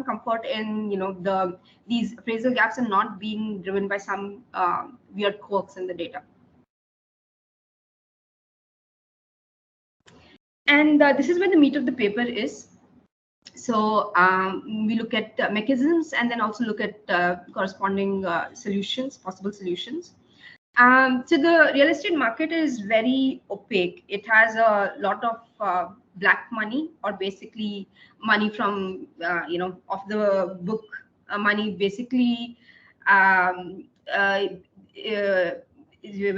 comfort in these appraisal gaps are not being driven by some weird quirks in the data. And this is where the meat of the paper is. So we look at mechanisms and then also look at corresponding solutions, possible solutions. So the real estate market is very opaque. It has a lot of black money, or basically money from off the book money, basically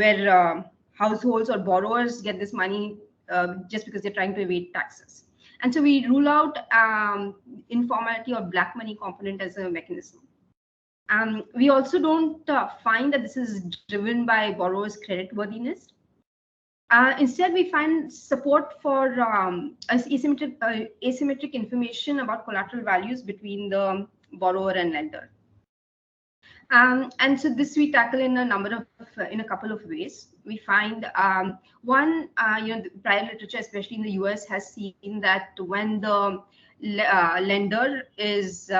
where households or borrowers get this money just because they're trying to evade taxes. And so we rule out informality or black money component as a mechanism. We also don't find that this is driven by borrowers' creditworthiness. Instead, we find support for asymmetric information about collateral values between the borrower and lender. And so this we tackle in a couple of ways. We find one, the prior literature, especially in the US, has seen that when the lender is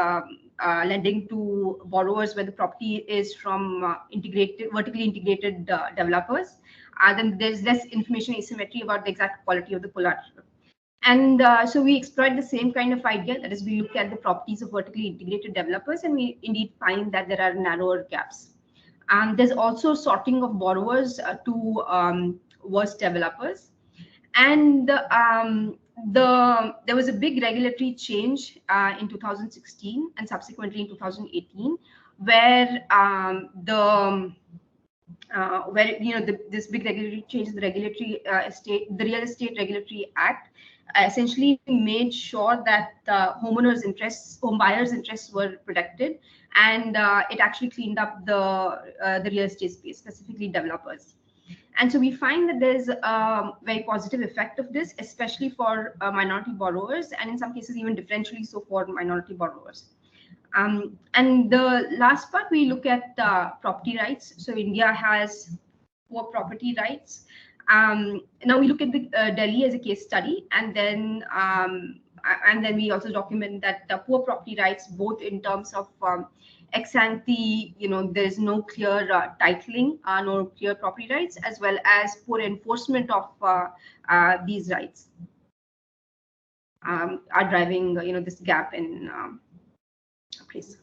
lending to borrowers where the property is from vertically integrated developers, then there's less information asymmetry about the exact quality of the collateral. And so we exploit the same kind of idea. That is, we look at the properties of vertically integrated developers, and we indeed find that there are narrower gaps. There's also sorting of borrowers to worse developers. And there was a big regulatory change in 2016 and subsequently in 2018, where this big regulatory change, the Real Estate Regulatory Act, essentially made sure that home buyers' interests were protected, and it actually cleaned up the real estate space, specifically developers. And so we find that there's a very positive effect of this, especially for minority borrowers, and in some cases even differentially so for minority borrowers. And the last part, we look at property rights. So India has poor property rights. Now we look at the Delhi as a case study, and then we also document that poor property rights, both in terms of ex ante, there is no clear titling, no clear property rights, as well as poor enforcement of these rights are driving this gap in place.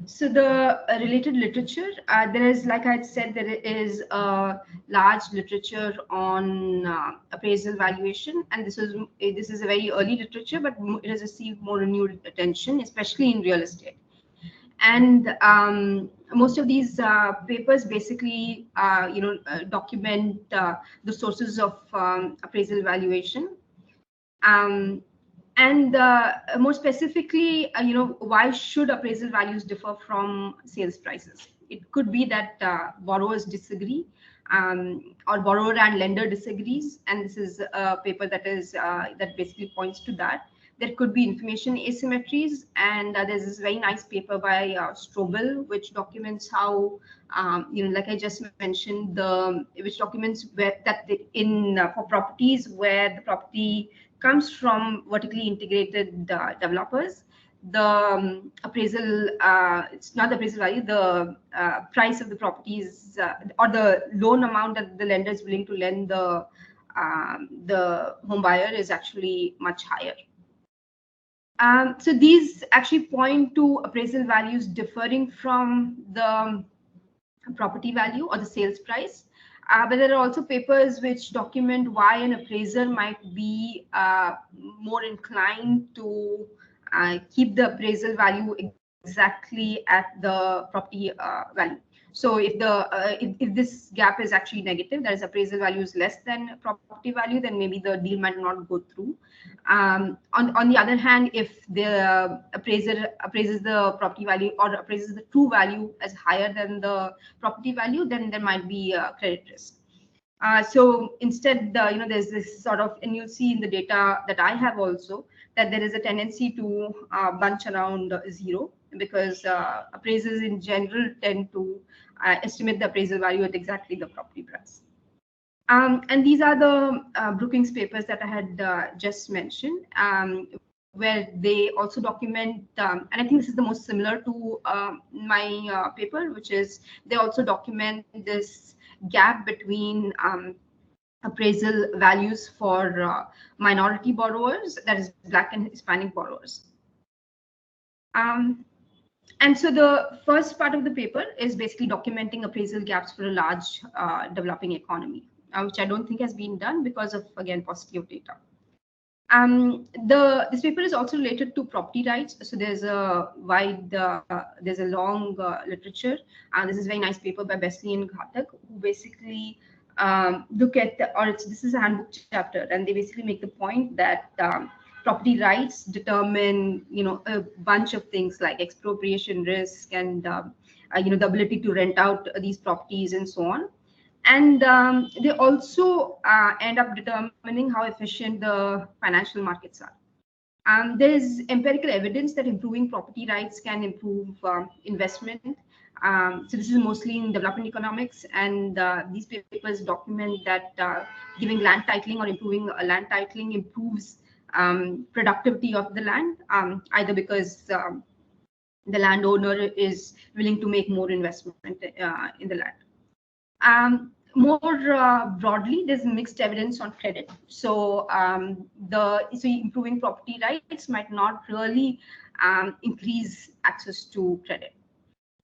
So the related literature, there is, like I said, there is a large literature on appraisal valuation, and this is a very early literature, but it has received more renewed attention, especially in real estate. And most of these papers basically, document the sources of appraisal valuation. And more specifically, why should appraisal values differ from sales prices? It could be that borrowers disagree, or borrower and lender disagrees, and this is a paper that basically points to that. There could be information asymmetries, and there's this very nice paper by Strobel, which documents how, like I just mentioned, which documents for properties where the property comes from vertically integrated developers, the appraisal, it's not the appraisal value, the price of the properties or the loan amount that the lender is willing to lend the home buyer is actually much higher. So these actually point to appraisal values differing from the property value or the sales price. But there are also papers which document why an appraiser might be more inclined to keep the appraisal value exactly at the property value. So if this gap is actually negative, that is appraisal value is less than property value, then maybe the deal might not go through. On the other hand, if the appraiser appraises the property value or appraises the true value as higher than the property value, then there might be a credit risk. So instead, there's this sort of, and you'll see in the data that I have also, that there is a tendency to bunch around zero, because appraisers in general tend to estimate the appraisal value at exactly the property price. And these are the Brookings papers that I had just mentioned, where they also document, and I think this is the most similar to my paper, which is they also document this gap between appraisal values for minority borrowers, that is Black and Hispanic borrowers. And so the first part of the paper is basically documenting appraisal gaps for a large developing economy, which I don't think has been done because of, again, paucity of data. This paper is also related to property rights. So there's a there's a long literature. This is a very nice paper by Besley and Ghatak, who basically look at this is a handbook chapter, and they basically make the point that property rights determine, a bunch of things like expropriation risk and, the ability to rent out these properties and so on. And they also end up determining how efficient the financial markets are. There is empirical evidence that improving property rights can improve investment. So this is mostly in development economics, and these papers document that giving land titling or improving land titling improves productivity of the land, either because the landowner is willing to make more investment in the land. More broadly, there's mixed evidence on credit. So improving property rights might not really increase access to credit.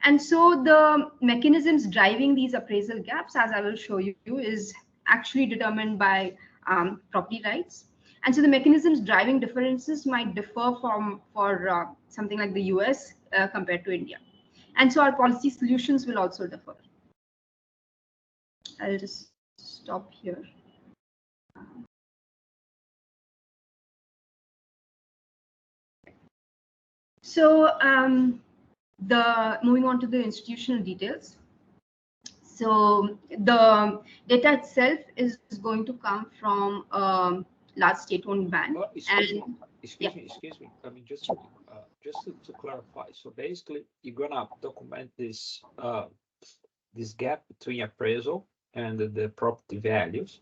And so the mechanisms driving these appraisal gaps, as I will show you, is actually determined by property rights. And so the mechanisms driving differences might differ for something like the US compared to India. And so our policy solutions will also differ. I'll just stop here. So moving on to the institutional details. So the data itself is going to come from a large state-owned bank. Excuse me. I mean, just to clarify. So basically, you're gonna document this gap between appraisal and the property values,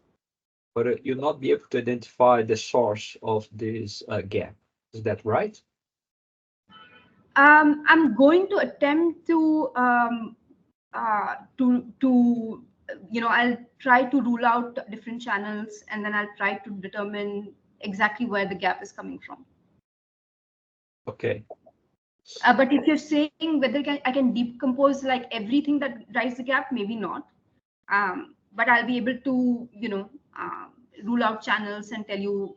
but you'll not be able to identify the source of this gap. Is that right? I'm going to attempt to I'll try to rule out different channels, and then I'll try to determine exactly where the gap is coming from. Okay. But if you're saying whether I can decompose like everything that drives the gap, maybe not. But I'll be able to, rule out channels and tell you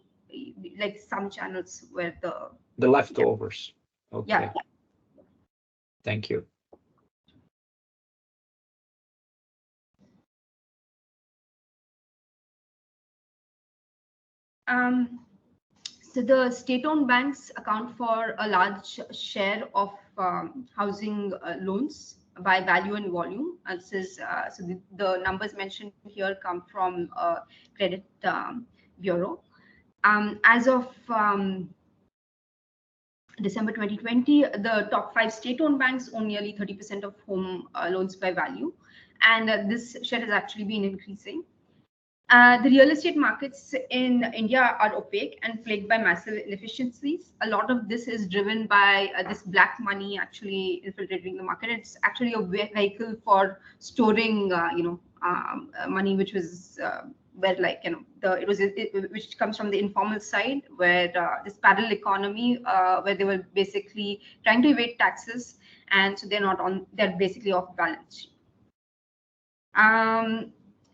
like some channels where the leftovers. Okay. Yeah. Thank you. So the state-owned banks account for a large share of housing loans by value and volume. This is so the numbers mentioned here come from Credit Bureau. As of December 2020, the top 5 state-owned banks own nearly 30% of home loans by value, and this share has actually been increasing. The real estate markets in India are opaque and plagued by massive inefficiencies. A lot of this is driven by this black money actually infiltrating the market. It's actually a vehicle for storing, money, which was where, like, which comes from the informal side, where this parallel economy, where they were basically trying to evade taxes, and so they're basically off balance sheet.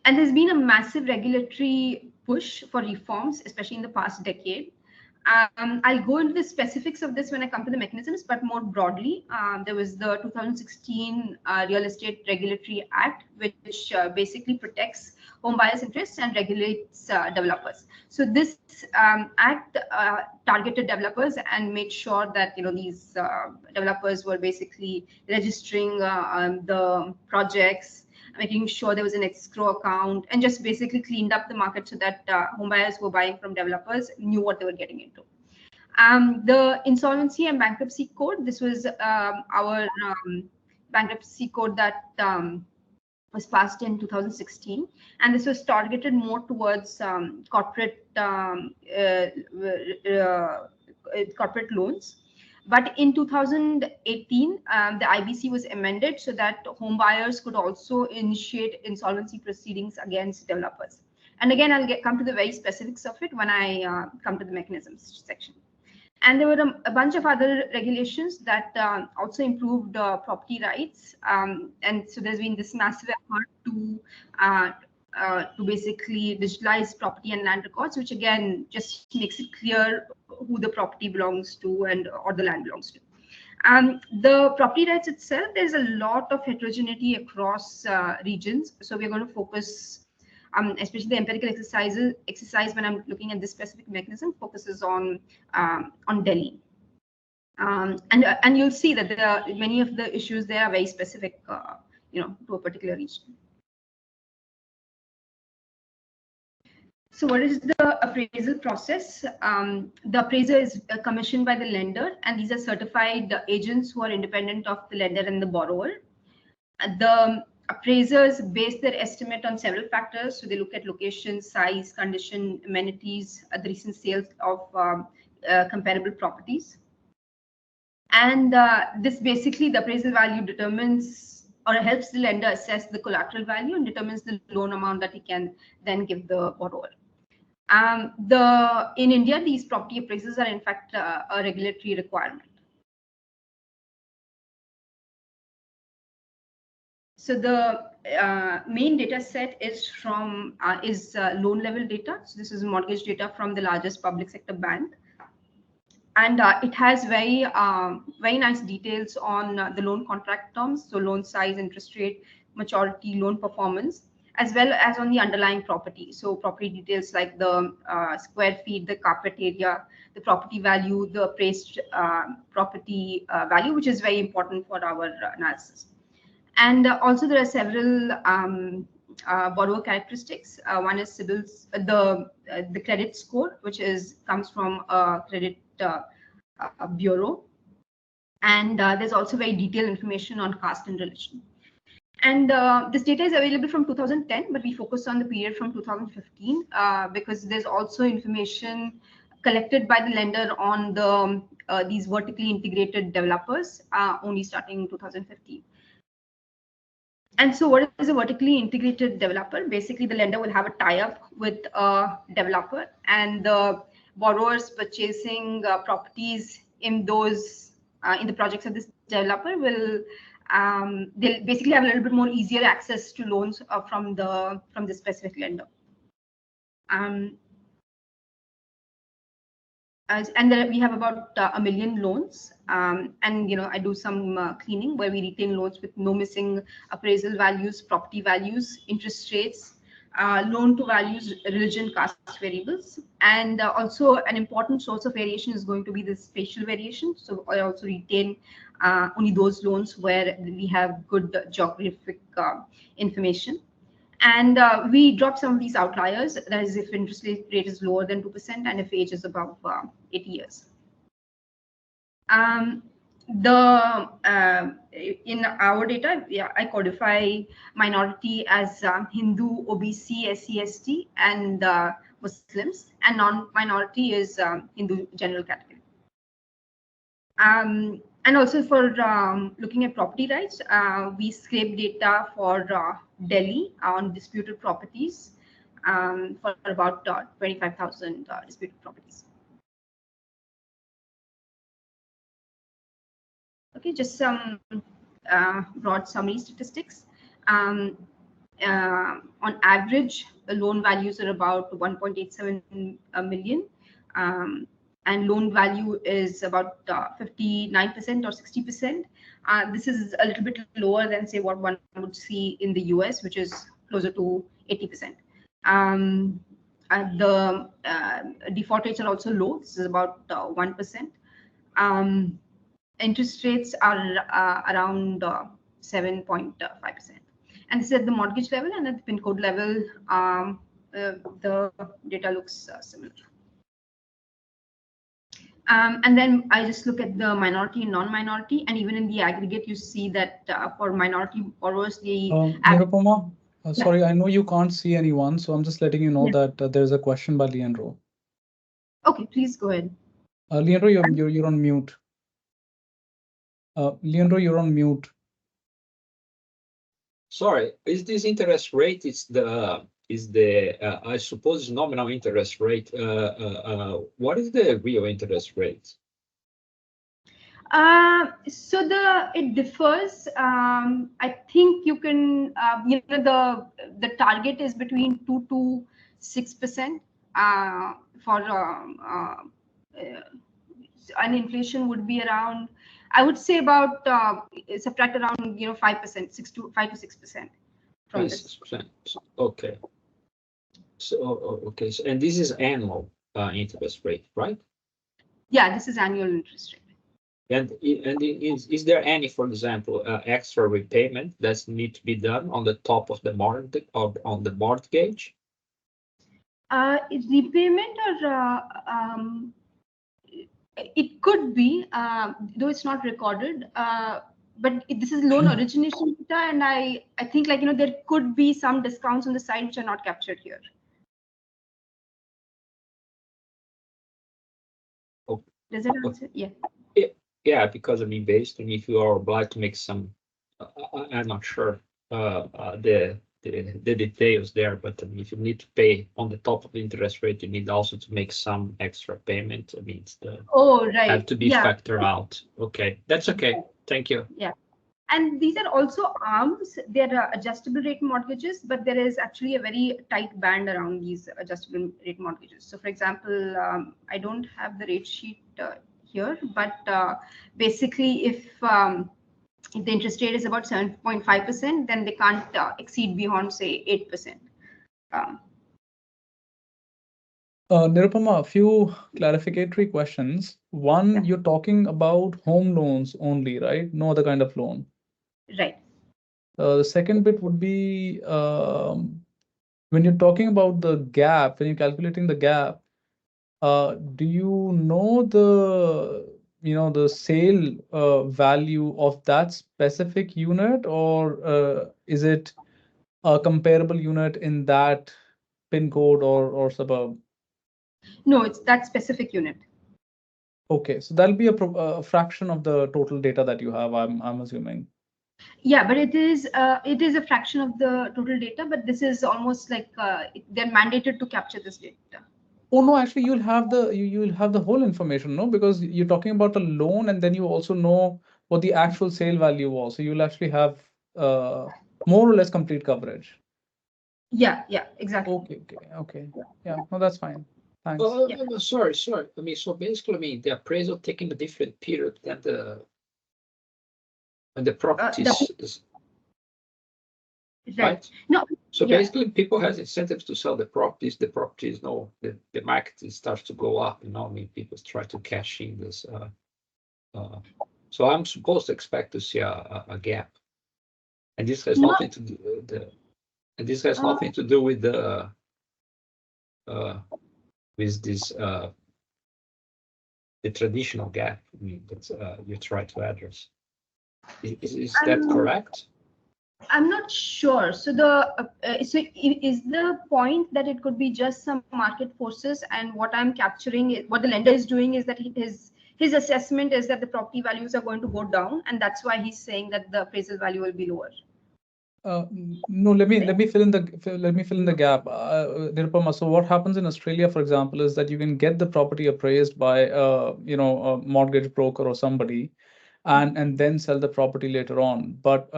And there's been a massive regulatory push for reforms, especially in the past decade. I'll go into the specifics of this when I come to the mechanisms, but more broadly, there was the 2016 Real Estate Regulatory Act, which basically protects home buyers' interests and regulates developers. So this act targeted developers and made sure that these developers were basically registering the projects, making sure there was an escrow account, and just basically cleaned up the market so that homebuyers who were buying from developers knew what they were getting into. The Insolvency and Bankruptcy Code, this was our bankruptcy code that was passed in 2016, and this was targeted more towards corporate loans. But in 2018, the IBC was amended so that home buyers could also initiate insolvency proceedings against developers. And again, I'll come to the very specifics of it when I come to the mechanisms section. And there were a bunch of other regulations that also improved property rights. And so there's been this massive effort to basically digitalize property and land records, which again just makes it clear who the property belongs to or the land belongs to. The property rights itself, there's a lot of heterogeneity across regions. So we're going to focus, especially the empirical exercise when I'm looking at this specific mechanism, focuses on Delhi. And you'll see that many of the issues there are very specific, to a particular region. So what is the appraisal process? The appraiser is commissioned by the lender, and these are certified agents who are independent of the lender and the borrower. The appraisers base their estimate on several factors. So they look at location, size, condition, amenities, the recent sales of comparable properties. And this basically, the appraisal value determines or helps the lender assess the collateral value and determines the loan amount that he can then give the borrower. In India, these property appraisals are in fact a regulatory requirement. So the main data set is from loan level data. So this is mortgage data from the largest public sector bank, and it has very nice details on the loan contract terms, so loan size, interest rate, maturity, loan performance, as well as on the underlying property. So property details like the square feet, the carpet area, the property value, the appraised property value, which is very important for our analysis. And also there are several borrower characteristics. One is CIBIL's, the credit score, which comes from a credit bureau. And there's also very detailed information on caste and religion. And this data is available from 2010, but we focus on the period from 2015 because there's also information collected by the lender on these vertically integrated developers only starting in 2015. And so what is a vertically integrated developer? Basically, the lender will have a tie-up with a developer, and the borrowers purchasing properties in the projects of this developer will they'll basically have a little bit more easier access to loans from the specific lender. And we have about 1 million loans, and I do some cleaning where we retain loans with no missing appraisal values, property values, interest rates, loan to values, religion, caste variables, and also an important source of variation is going to be the spatial variation. So I also retain only those loans where we have good geographic information. And we drop some of these outliers, that is if interest rate is lower than 2% and if age is above 80 years. In our data, I codify minority as Hindu, OBC, SC/ST, and Muslims, and non-minority is Hindu general category. And also for looking at property rights, we scrape data for Delhi on disputed properties for about 25,000 disputed properties. Okay, just some broad summary statistics. On average, the loan values are about 1.87 million. And loan value is about 59% or 60%. This is a little bit lower than, say, what one would see in the US, which is closer to 80%. The default rates are also low. This is about 1%. Interest rates are around 7.5%. And this is at the mortgage level, and at the PIN code level, the data looks similar. And then I just look at the minority and non-minority, and even in the aggregate, you see that for minority borrowers, the Nirupama, yeah. sorry, I know you can't see anyone, so I'm just letting you know Yeah. that there's a question by Leandro. Okay, please go ahead. Leandro, you're on mute. Leandro, you're on mute. Sorry, is this interest rate? I suppose nominal interest rate. What is the real interest rate? So it differs. I think you can, the target is between 2 to 6% for and inflation would be around, I would say about subtract around 5%, 5 to 6% from this. 6%. Okay. So okay. So, and this is annual interest rate, right? Yeah, this is annual interest rate. And is there any, for example, extra repayment that need to be done on the top of the mortgage or on the mortgage? Repayment or it could be, though it's not recorded. But this is loan origination data, and I think there could be some discounts on the side which are not captured here. Oh. Does that answer? Yeah. Yeah, because I mean, based on if you are obliged to make some, I'm not sure the details there, but I mean, if you need to pay on the top of the interest rate, you need also to make some extra payment. I mean, Right. Have to be factored out. Okay, that's okay. Thank you. Yeah. And these are also ARMs. They're adjustable rate mortgages, but there is actually a very tight band around these adjustable rate mortgages. So, for example, I don't have the rate sheet here, but basically, if the interest rate is about 7.5%, then they can't exceed beyond, say, 8%. Nirupama, a few clarificatory questions. One, Yeah. you're talking about home loans only, right? No other kind of loan. Right. The second bit would be when you're talking about the gap, when you're calculating the gap, do you know the sale value of that specific unit, or is it a comparable unit in that pin code or suburb? No, it's that specific unit. Okay, so that'll be a fraction of the total data that you have, I'm assuming. Yeah, but it is a fraction of the total data, but this is almost like they're mandated to capture this data. Oh no, actually you'll have the whole information, no? Because you're talking about a loan and then you also know what the actual sale value was. So you'll actually have more or less complete coverage. Yeah, exactly. Okay. Yeah, no, that's fine. Thanks. No, sorry. I mean, so basically, I mean, the appraisal taking a different period than the properties. Right. No. So basically, people have incentives to sell the properties. The properties, no, the market starts to go up. I mean, people try to cash in this. So I'm supposed to expect to see a gap, and this has nothing to do with the traditional gap. I mean, that you try to address. Is that correct? I'm not sure. So is the point that it could be just some market forces, and what I'm capturing, what the lender is doing, is that his assessment is that the property values are going to go down, and that's why he's saying that the appraisal value will be lower. No, let me fill in the gap. Nirupama, so what happens in Australia, for example, is that you can get the property appraised by a mortgage broker or somebody, and then sell the property later on. But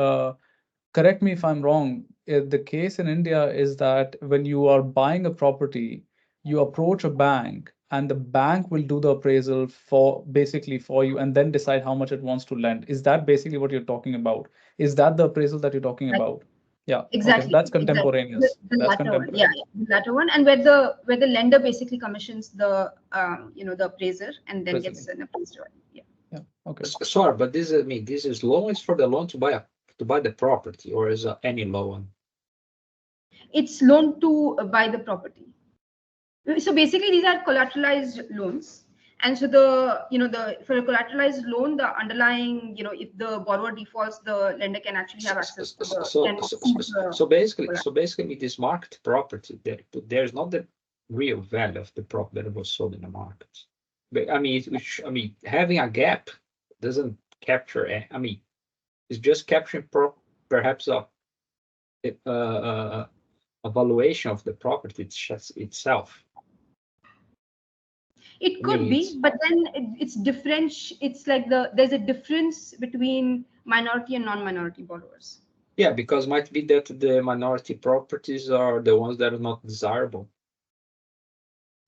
correct me if I'm wrong. The case in India is that when you are buying a property, you approach a bank, and the bank will do the appraisal for you, and then decide how much it wants to lend. Is that basically what you're talking about? Is that the appraisal that you're talking about? Yeah. Exactly. Okay, so that's contemporaneous. Exactly. The That's latter contemporaneous. one. Yeah, the latter one, and where the lender basically commissions the the appraiser and then gets an appraiser. Yeah. Okay. Sorry, but this is loan is for the loan to buy the property, or is any loan? It's loan to buy the property. So basically, these are collateralized loans, And so the for a collateralized loan, the underlying, if the borrower defaults, the lender can actually have access to the so basically with this market property, there's not the real value of the property that was sold in the market. But I mean, having a gap doesn't capture. It's just capturing perhaps a valuation of the property itself. It could be, but then it's different. It's like there's a difference between minority and non-minority borrowers. Yeah, because might be that the minority properties are the ones that are not desirable.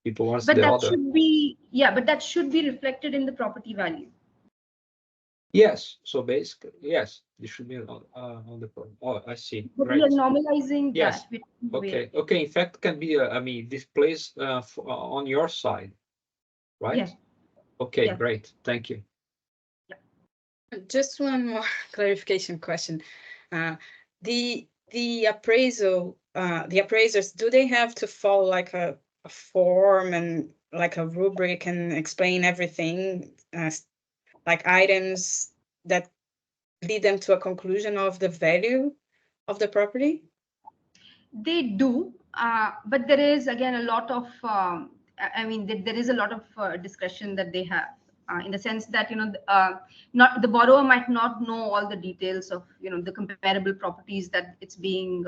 People want but the that other. should be but that should be reflected in the property value. Yes. So basically, yes, this should be on the problem. Oh, I see. But Right. we are normalizing Yes. that. Okay. Okay. In fact, can be. This plays on your side, right? Yeah. Okay. Yeah. Great. Thank you. Just one more clarification question. The appraisal, the appraisers, do they have to follow like a form and like a rubric and explain everything, like items that lead them to a conclusion of the value of the property? They do, but there is again a lot of there is a lot of discretion that they have, in the sense that not the borrower might not know all the details of the comparable properties that it's being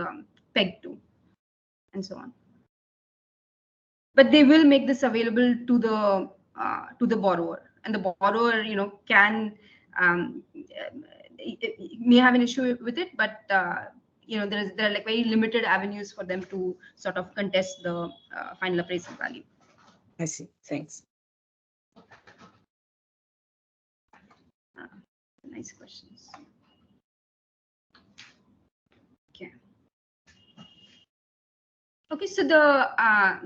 pegged to, and so on. But they will make this available to the borrower, and the borrower can may have an issue with it, but there are like very limited avenues for them to sort of contest the final appraisal value. I see. Thanks. Nice questions. Okay, so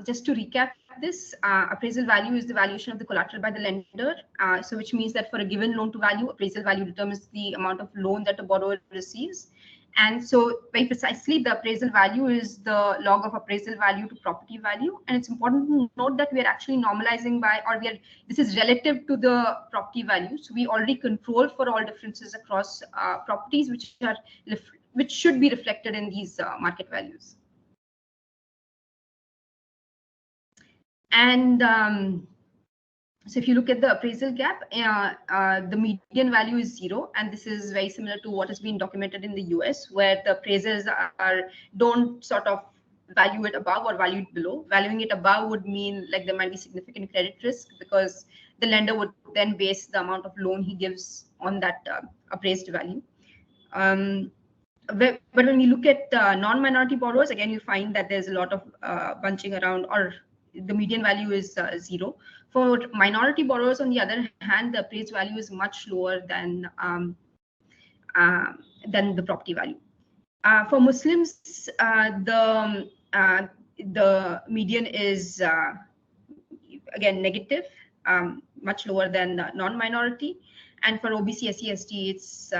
just to recap this, appraisal value is the valuation of the collateral by the lender. So which means that for a given loan to value, appraisal value determines the amount of loan that the borrower receives. And so very precisely, the appraisal value is the log of appraisal value to property value. And it's important to note that we are actually normalizing this is relative to the property value. So we already control for all differences across properties, which should be reflected in these market values. And so if you look at the appraisal gap, the median value is 0, and this is very similar to what has been documented in the US, where the appraisers don't sort of value it above or value it below. Valuing it above would mean like there might be significant credit risk, because the lender would then base the amount of loan he gives on that appraised value. But when you look at non-minority borrowers, again, you find that there's a lot of bunching around, or the median value is 0. For minority borrowers, on the other hand, the appraised value is much lower than the property value. For Muslims, the median is again negative, much lower than non-minority, and for OBC, SC, ST, it's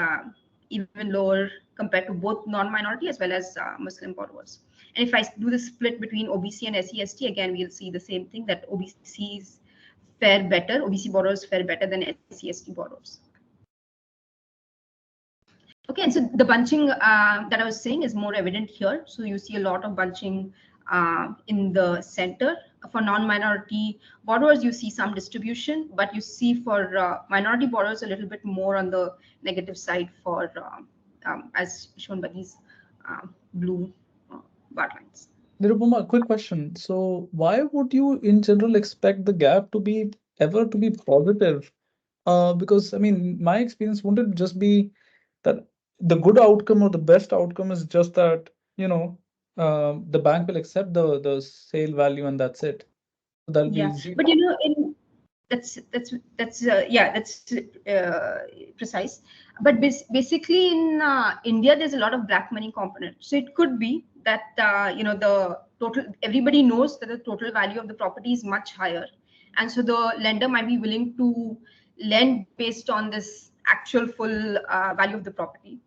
even lower compared to both non-minority as well as Muslim borrowers. And if I do the split between OBC and SC, ST, again, we'll see the same thing, that OBCs fare better, OBC borrowers fare better than SC, ST borrowers. Okay, and so the bunching that I was saying is more evident here. So you see a lot of bunching in the center. For non-minority borrowers, you see some distribution, but you see for minority borrowers a little bit more on the negative side for as shown by these blue bar lines. Nirupama, quick question. So why would you in general expect the gap to be positive? Because I mean, my experience, wouldn't it just be that the good outcome or the best outcome is just that, the bank will accept the sale value and that's it. That'll be easy. But that's precise. But basically in India, there's a lot of black money component. So it could be that the total, everybody knows that the total value of the property is much higher, and so the lender might be willing to lend based on this actual full value of the property.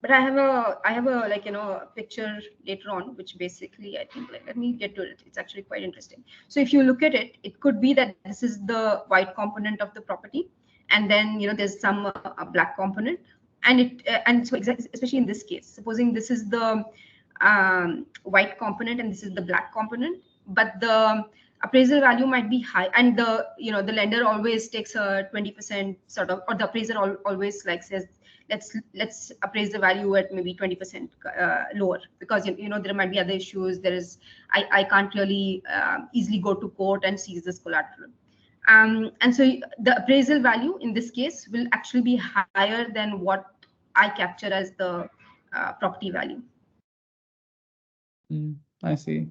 But I have a like, a picture later on, which basically I think, like, let me get to it. It's actually quite interesting. So if you look at it, it could be that this is the white component of the property, and then there's some black component, and so exactly, especially in this case, supposing this is the white component and this is the black component, but the appraisal value might be high, and the lender always takes a 20% sort of, or the appraiser always like says, let's appraise the value at maybe 20% lower, because there might be other issues. I can't really easily go to court and seize this collateral. And so the appraisal value in this case will actually be higher than what I capture as the property value. I see.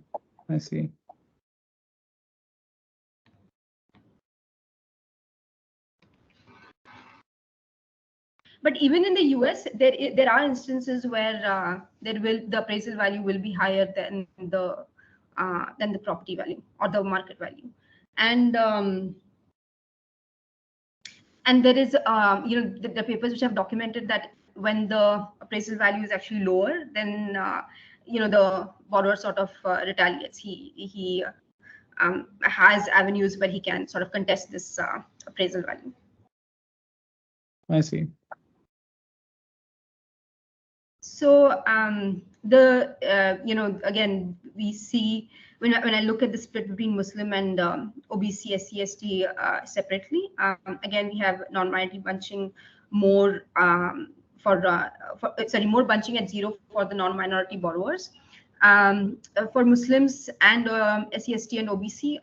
But even in the US, there are instances where the appraisal value will be higher than the property value or the market value, and there is the papers which have documented that when the appraisal value is actually lower, then the borrower sort of retaliates. He has avenues where he can sort of contest this appraisal value. I see. So again, we see when I look at the split between Muslim and OBC, SC, ST separately. Again, we have non-minority bunching more more bunching at 0 for the non-minority borrowers. For Muslims and SC, ST, and OBC,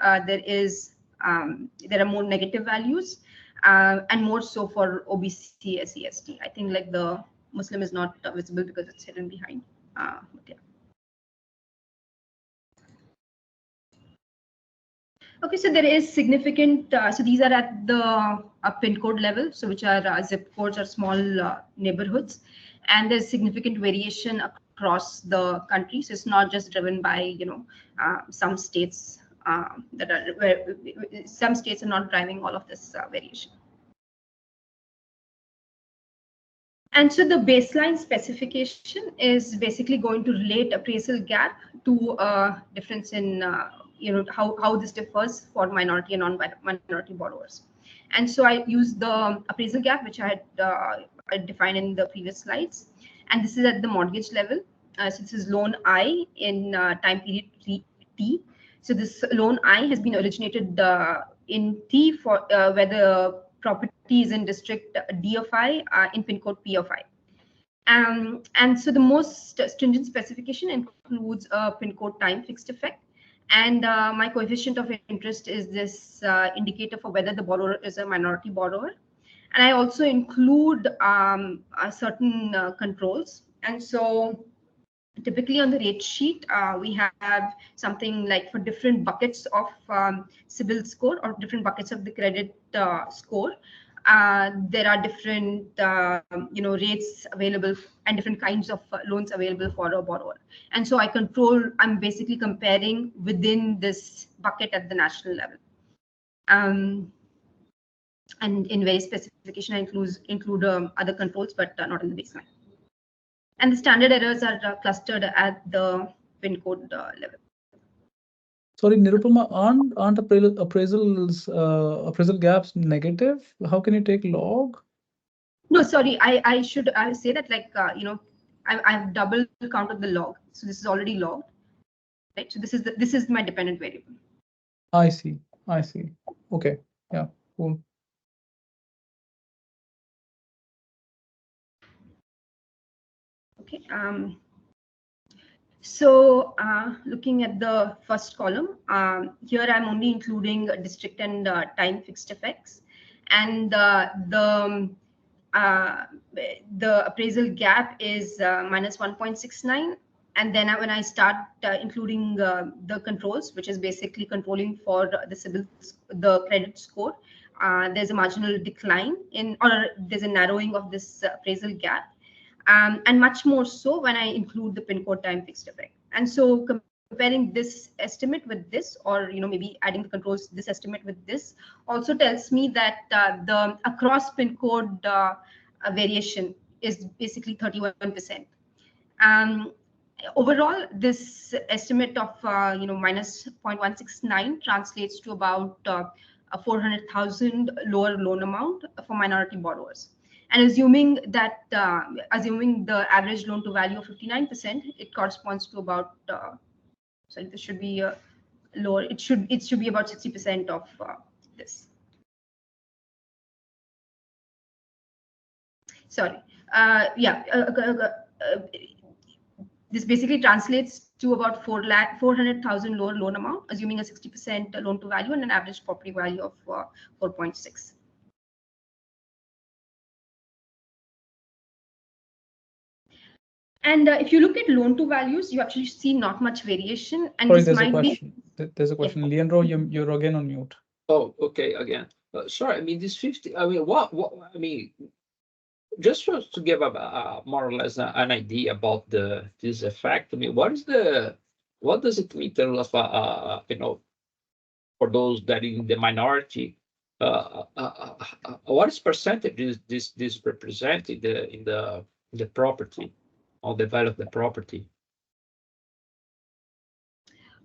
there are more negative values, and more so for OBC, SC, ST. I think like the Muslim is not visible because it's hidden behind. But yeah. Okay, so there is significant. So these are at the pin code level, so which are zip codes or small neighborhoods, and there's significant variation across the country. So it's not just driven by some states some states are not driving all of this variation. And so the baseline specification is basically going to relate appraisal gap to a difference in how this differs for minority and non-minority borrowers. And so I use the appraisal gap, which I had defined in the previous slides, and this is at the mortgage level. So this is loan I in time period T. So this loan I has been originated in T for where the property is in district D of I in pin code P of I. And so the most stringent specification includes a pin code time fixed effect. And my coefficient of interest is this indicator for whether the borrower is a minority borrower. And I also include certain controls. And so typically on the rate sheet, we have something like for different buckets of CIBIL score or different buckets of the credit score. There are different rates available and different kinds of loans available for a borrower. And so I'm basically comparing within this bucket at the national level. And in various specification, I include other controls, but not in the baseline. And the standard errors are clustered at the pin code level. Sorry, Nirupama, aren't appraisal gaps negative? How can you take log? No, sorry, I should say that, like, I've double counted the log, so this is already logged, right? So this is my dependent variable. I see. Okay, yeah, cool. Okay. So looking at the first column, here I'm only including district and time fixed effects, and the appraisal gap is minus 1.69. And then when I start including the controls, which is basically controlling for the credit score, there's a marginal decline or there's a narrowing of this appraisal gap. And much more so when I include the pin code time fixed effect. And so comparing this estimate with this, or maybe adding the controls, this estimate with this, also tells me that the across pin code variation is basically 31%. Overall, this estimate of minus 0.169 translates to about a 400,000 lower loan amount for minority borrowers. And assuming the average loan to value of 59%, it corresponds to about sorry, this should be lower. It should be about 60% of this. Sorry. This basically translates to about 400,000 lower loan amount, assuming a 60% loan to value and an average property value of 4.6. And if you look at loan to values, you actually see not much variation. And Sorry, this there's a might question. There's a question. Leandro, you're again on mute. Oh, okay, again. Sorry, I mean, this 50, I mean, what I mean, just to give a more or less an idea about this effect, I mean, what does it mean in terms of for those that in the minority, what is percentage this represented in the property or the value of the property?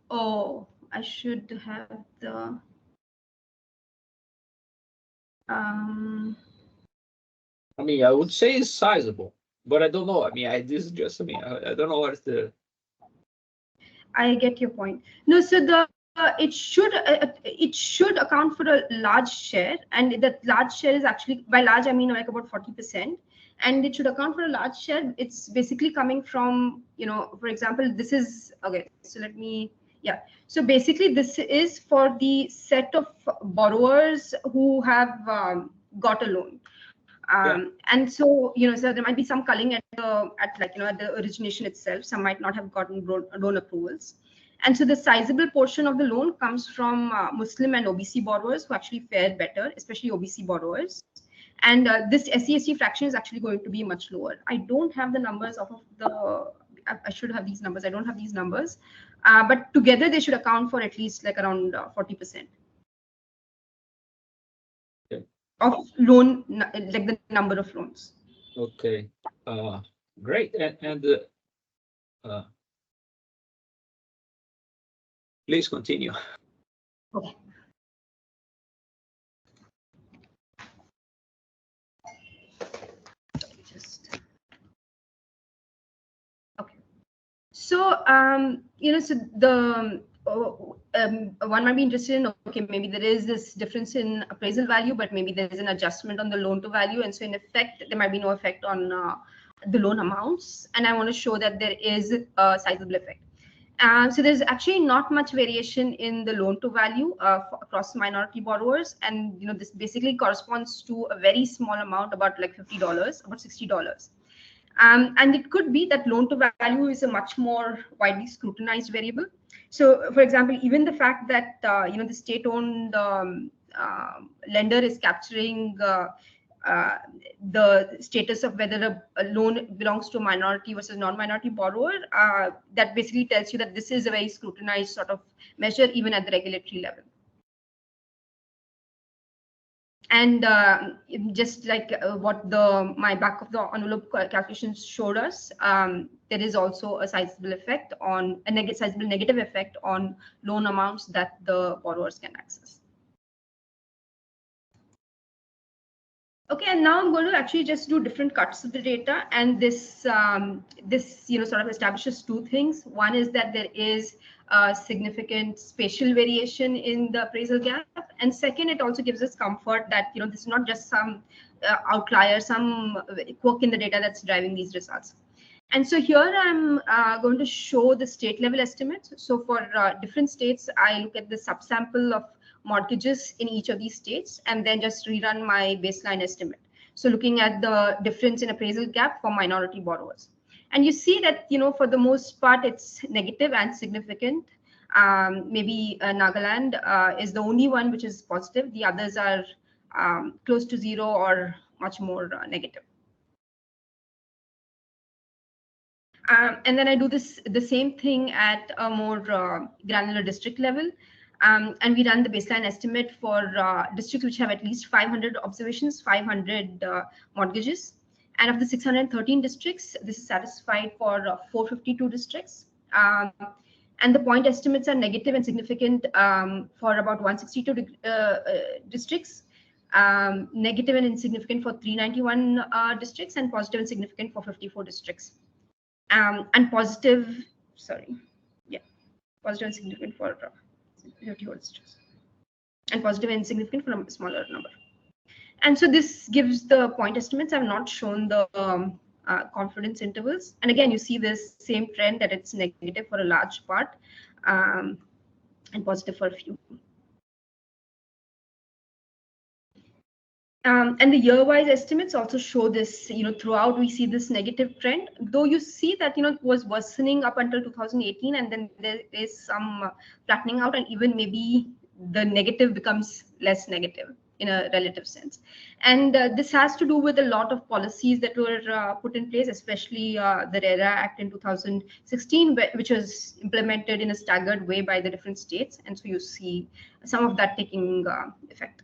Oh, I should have the I mean, I would say it's sizable, but I don't know. I mean, this is just, I mean, I don't know what is the. I get your point. No, so it should account for a large share, and that large share is actually, by large I mean like about 40%, and it should account for a large share. It's basically coming from, for example, this is okay. So let me, yeah. So basically, this is for the set of borrowers who have got a loan. And so, so there might be some culling at the origination itself. Some might not have gotten loan approvals. And so the sizable portion of the loan comes from Muslim and OBC borrowers who actually fared better, especially OBC borrowers. And this SC/ST fraction is actually going to be much lower. I don't have the numbers off of I should have these numbers. I don't have these numbers. But together they should account for at least like around 40%. Of loan, like the number of loans. Okay, great. And please continue. Okay. Okay. So so the one might be interested in, okay, maybe there is this difference in appraisal value, but maybe there is an adjustment on the loan to value, and so in effect there might be no effect on the loan amounts. And I want to show that there is a sizable effect. So there's actually not much variation in the loan to value across minority borrowers, and this basically corresponds to a very small amount, about like $50, about $60. And it could be that loan to value is a much more widely scrutinized variable. So, for example, even the fact that the state-owned lender is capturing the status of whether a loan belongs to a minority versus non-minority borrower, that basically tells you that this is a very scrutinized sort of measure, even at the regulatory level. And just like what my back of the envelope calculations showed us, there is also a sizable effect on sizable negative effect on loan amounts that the borrowers can access. Okay, and now I'm going to actually just do different cuts of the data, and this sort of establishes two things. One is that there is significant spatial variation in the appraisal gap, and second, it also gives us comfort that this is not just some outlier, some quirk in the data that's driving these results. And so here I'm going to show the state level estimates. So for different states, I look at the subsample of mortgages in each of these states and then just rerun my baseline estimate. So looking at the difference in appraisal gap for minority borrowers. And you see that, for the most part, it's negative and significant. Maybe Nagaland is the only one which is positive. The others are close to zero or much more negative. And then I do the same thing at a more granular district level. And we run the baseline estimate for districts which have at least 500 observations, 500 mortgages. And of the 613 districts, this is satisfied for 452 districts. And the point estimates are negative and significant for about 162 districts, negative and insignificant for 391 districts, and positive and significant for 54 districts. And positive, positive and significant for 54 districts, and positive and insignificant for a smaller number. And so this gives the point estimates. I've not shown the confidence intervals. And again, you see this same trend that it's negative for a large part and positive for a few. And the year-wise estimates also show this, throughout we see this negative trend, though you see that, it was worsening up until 2018, and then there is some flattening out, and even maybe the negative becomes less negative in a relative sense. And this has to do with a lot of policies that were put in place, especially the RERA Act in 2016, which was implemented in a staggered way by the different states. And so you see some of that taking effect.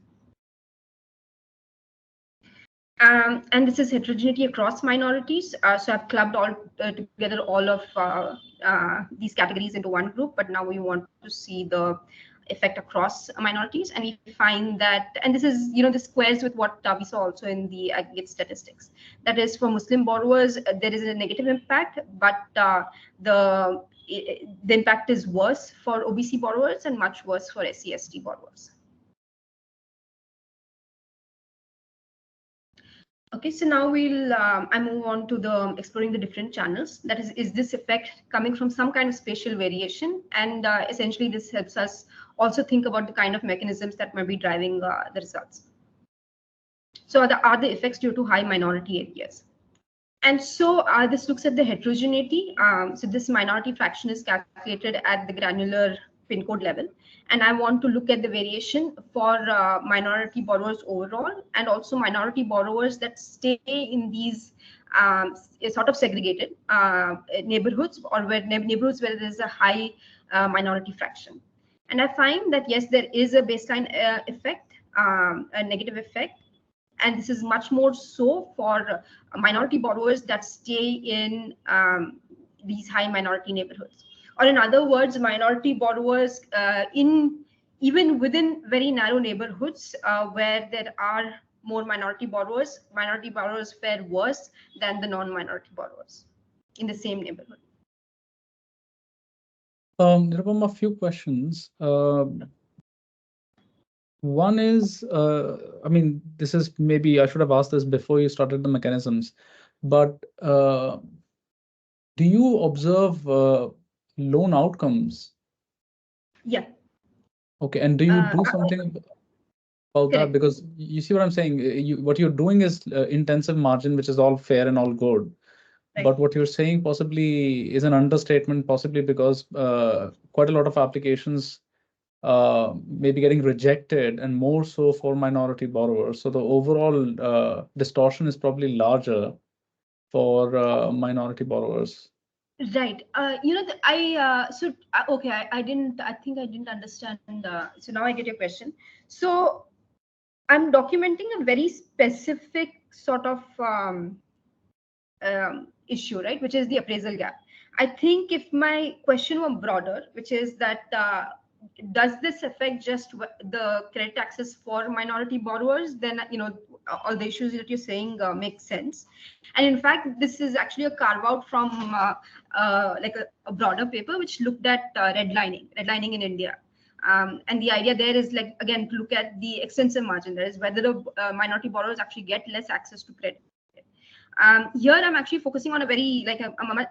And this is heterogeneity across minorities. So I've clubbed all together all of these categories into one group, but now we want to see the effect across minorities, and we find that, and this is, this squares with what we saw also in the aggregate statistics. That is, for Muslim borrowers, there is a negative impact, but the impact is worse for OBC borrowers and much worse for SC/ST borrowers. Okay, so now I move on to the exploring the different channels. That is this effect coming from some kind of spatial variation? And essentially, this helps us also think about the kind of mechanisms that might be driving the results. So are the effects due to high minority areas? And so this looks at the heterogeneity. So this minority fraction is calculated at the granular PIN code level. And I want to look at the variation for minority borrowers overall, and also minority borrowers that stay in these sort of segregated neighborhoods, or neighborhoods where there is a high minority fraction. And I find that, yes, there is a baseline effect, a negative effect. And this is much more so for minority borrowers that stay in these high minority neighborhoods. Or in other words, minority borrowers even within very narrow neighborhoods where there are more minority borrowers fare worse than the non-minority borrowers in the same neighborhood. Nirupama, a few questions. One is, I mean, this is maybe I should have asked this before you started the mechanisms, but do you observe loan outcomes? Yeah. Okay, and do you do something about that? Because you see what I'm saying? What you're doing is intensive margin, which is all fair and all good. Right. But what you're saying possibly is an understatement, possibly because quite a lot of applications may be getting rejected, and more so for minority borrowers. So the overall distortion is probably larger for minority borrowers. Right. I think I didn't understand. So now I get your question. So I'm documenting a very specific sort of issue, right? Which is the appraisal gap. I think if my question were broader, which is that does this affect just the credit access for minority borrowers, then all the issues that you're saying make sense. And in fact, this is actually a carve out from like a broader paper which looked at redlining in India. And the idea there is, like, again, to look at the extensive margin, that is whether the minority borrowers actually get less access to credit. Here I'm actually focusing on a very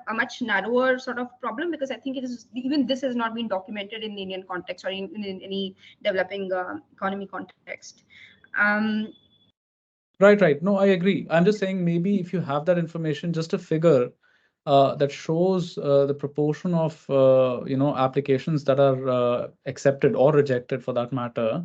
a much narrower sort of problem, because I think it is, even this has not been documented in the Indian context or in any developing economy context. Right. No, I agree. I'm just saying, maybe if you have that information, just a figure that shows the proportion of applications that are accepted or rejected, for that matter.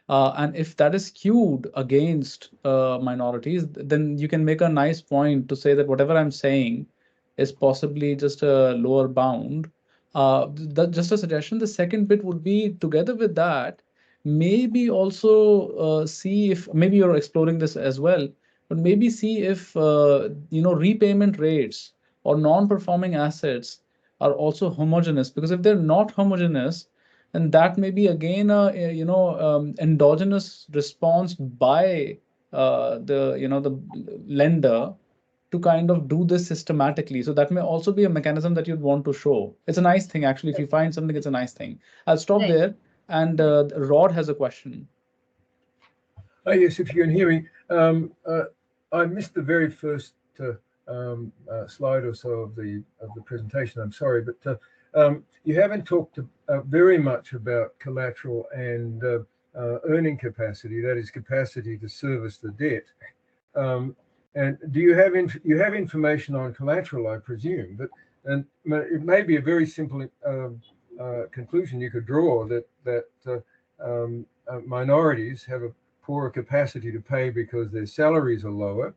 And if that is skewed against minorities, then you can make a nice point to say that whatever I'm saying is possibly just a lower bound. Just a suggestion. The second bit would be, together with that, maybe also see if maybe you're exploring this as well. but maybe see if repayment rates or non-performing assets are also homogeneous. Because if they're not homogeneous, and that may be again a endogenous response by the lender to kind of do this systematically. So that may also be a mechanism that you'd want to show. It's a nice thing, actually. If you find something, it's a nice thing. I'll stop there. And Rod has a question. Oh, yes, if you can hear me. I missed the very first slide or so of the presentation. I'm sorry, but you haven't talked very much about collateral and earning capacity, that is capacity to service the debt. And do you have information on collateral, I presume? And it may be a very simple conclusion you could draw that minorities have a poorer capacity to pay because their salaries are lower,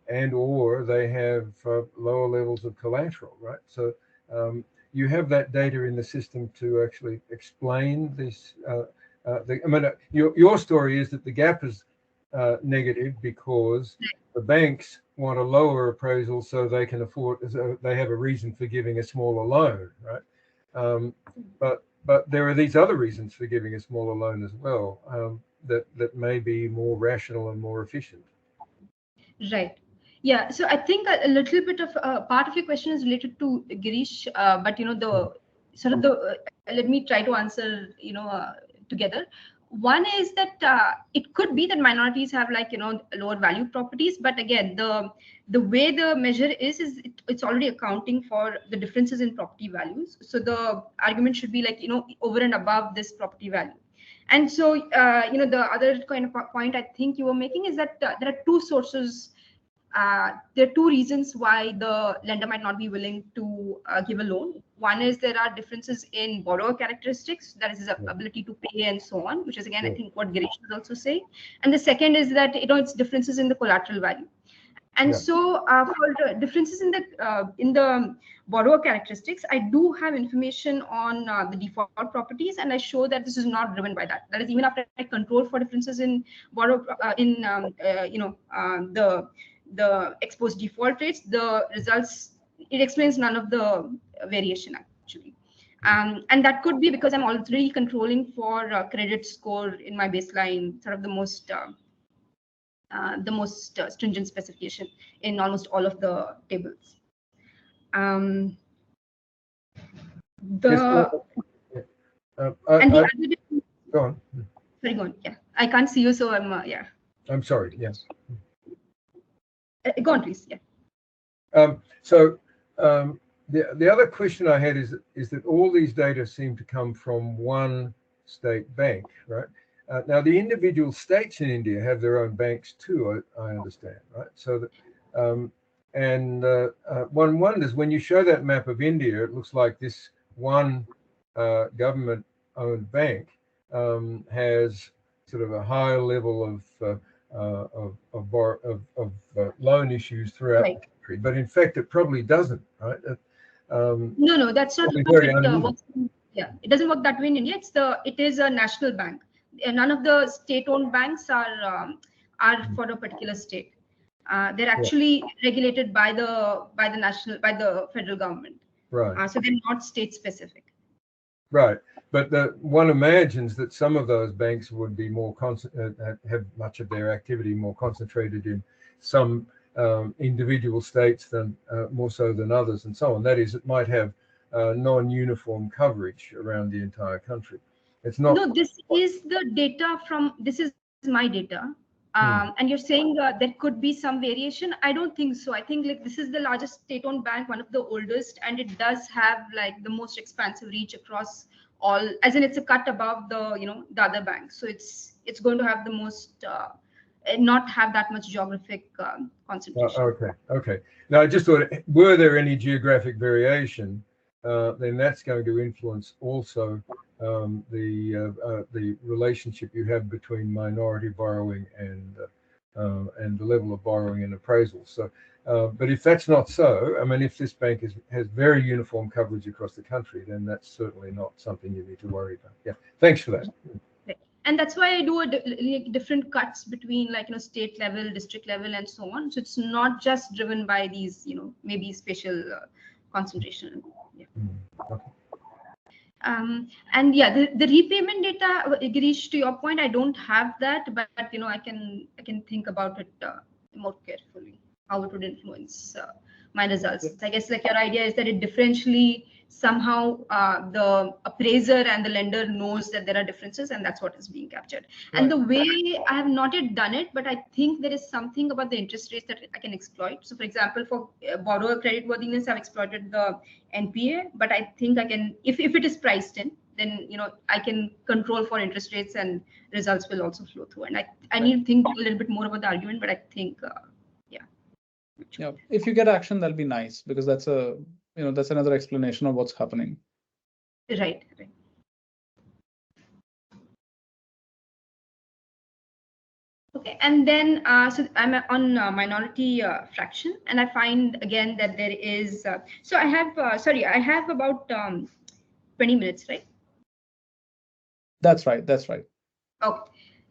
and or they have lower levels of collateral, right? So you have that data in the system to actually explain this. Your story is that the gap is negative because the banks want a lower appraisal so they can afford, so they have a reason for giving a smaller loan, right? But there are these other reasons for giving a smaller loan as well, that may be more rational and more efficient. Right. Yeah. So I think a little bit of part of your question is related to Girish, but the sort of the let me try to answer together. One is that it could be that minorities have lower value properties, but again the way the measure is it's already accounting for the differences in property values. So the argument should be over and above this property value. And so the other kind of point I think you were making is that there are two sources. There are two reasons why the lender might not be willing to give a loan. One is there are differences in borrower characteristics, that is his ability to pay and so on, which is again I think what Girish was also saying. And the second is that it's differences in the collateral value. And so for differences in the borrower characteristics, I do have information on the default properties, and I show that this is not driven by that. That is, even after I control for differences in borrower the exposed default rates, the results, it explains none of the variation actually. And that could be because I'm already controlling for credit score in my baseline, sort of the most stringent specification in almost all of the tables. And the other, go on. Sorry, go on. Yeah, I can't see you, so I'm yeah. I'm sorry. Yes. Go on, please. Yeah. The other question I had is that all these data seem to come from one state bank, right? Now the individual states in India have their own banks too, I understand, right? So that one wonders, when you show that map of India, it looks like this one government-owned bank has sort of a higher level of loan issues throughout the country, but in fact it probably doesn't, right? No, that's not how it works. Yeah, it doesn't work that way in India. It is a national bank. None of the state-owned banks are for a particular state. They're actually regulated by the federal government. Right. So they're not state-specific. Right, but one imagines that some of those banks would be more have much of their activity more concentrated in some individual states than more so than others, and so on. That is, it might have non-uniform coverage around the entire country. It's not. No, this is the data this is my data. And you're saying there could be some variation. I don't think so. I think this is the largest state-owned bank, one of the oldest, and it does have the most expansive reach across all, as in it's a cut above the the other banks. So it's going to have the most not have that much geographic concentration. Okay. Now I just thought, were there any geographic variation, then that's going to influence also the relationship you have between minority borrowing and the level of borrowing and appraisal. So, but if that's not so, I mean, if this bank has very uniform coverage across the country, then that's certainly not something you need to worry about. Yeah, thanks for that. And that's why I do different cuts between state level, district level, and so on. So it's not just driven by these maybe spatial concentration. Yeah. Okay. And yeah, the repayment data, Girish, to your point, I don't have that, but I can think about it more carefully, how it would influence my results. I guess your idea is that it differentially somehow the appraiser and the lender knows that there are differences, and that's what is being captured. Right. And the way I have not yet done it, but I think there is something about the interest rates that I can exploit. So for example, for borrower creditworthiness, I've exploited the NPA, but I think I can, if it is priced in, then I can control for interest rates, and results will also flow through. And I need to think a little bit more about the argument, but I think yeah, if you get action, that'll be nice, because that's that's another explanation of what's happening. Right. Okay, and then so I'm on minority fraction, and I find again that there is. So I have I have about 20 minutes, right? That's right. Okay,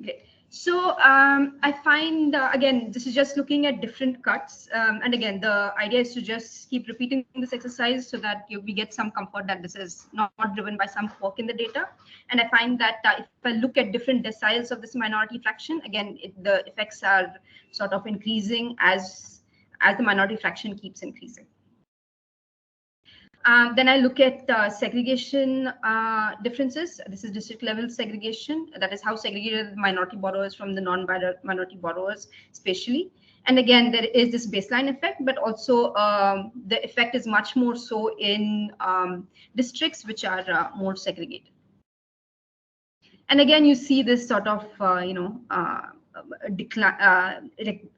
great. So I find, again, this is just looking at different cuts. And again, the idea is to just keep repeating this exercise so that we get some comfort that this is not driven by some quirk in the data. And I find that if I look at different deciles of this minority fraction, again, the effects are sort of increasing as the minority fraction keeps increasing. Then I look at segregation differences. This is district level segregation. That is how segregated minority borrowers from the non-minority borrowers spatially. And again, there is this baseline effect, but also the effect is much more so in districts which are more segregated. And again, you see this sort of, decline,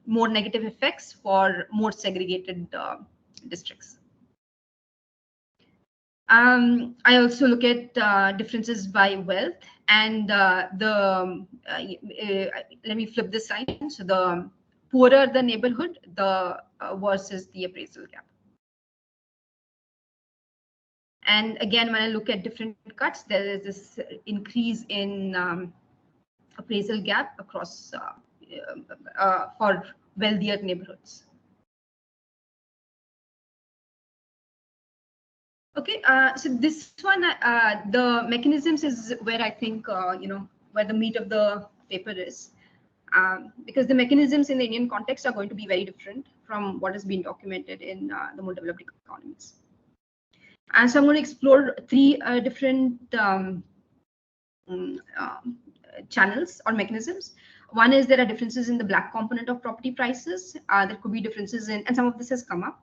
more negative effects for more segregated districts. I also look at differences by wealth, and let me flip this sign. So the poorer the neighborhood, the worse is the appraisal gap. And again, when I look at different cuts, there is this increase in appraisal gap across for wealthier neighborhoods. Okay, so this one, the mechanisms is where I think, where the meat of the paper is, because the mechanisms in the Indian context are going to be very different from what has been documented in the more developed economies. And so I'm going to explore three different channels or mechanisms. One is there are differences in the black component of property prices. There could be differences in, and some of this has come up.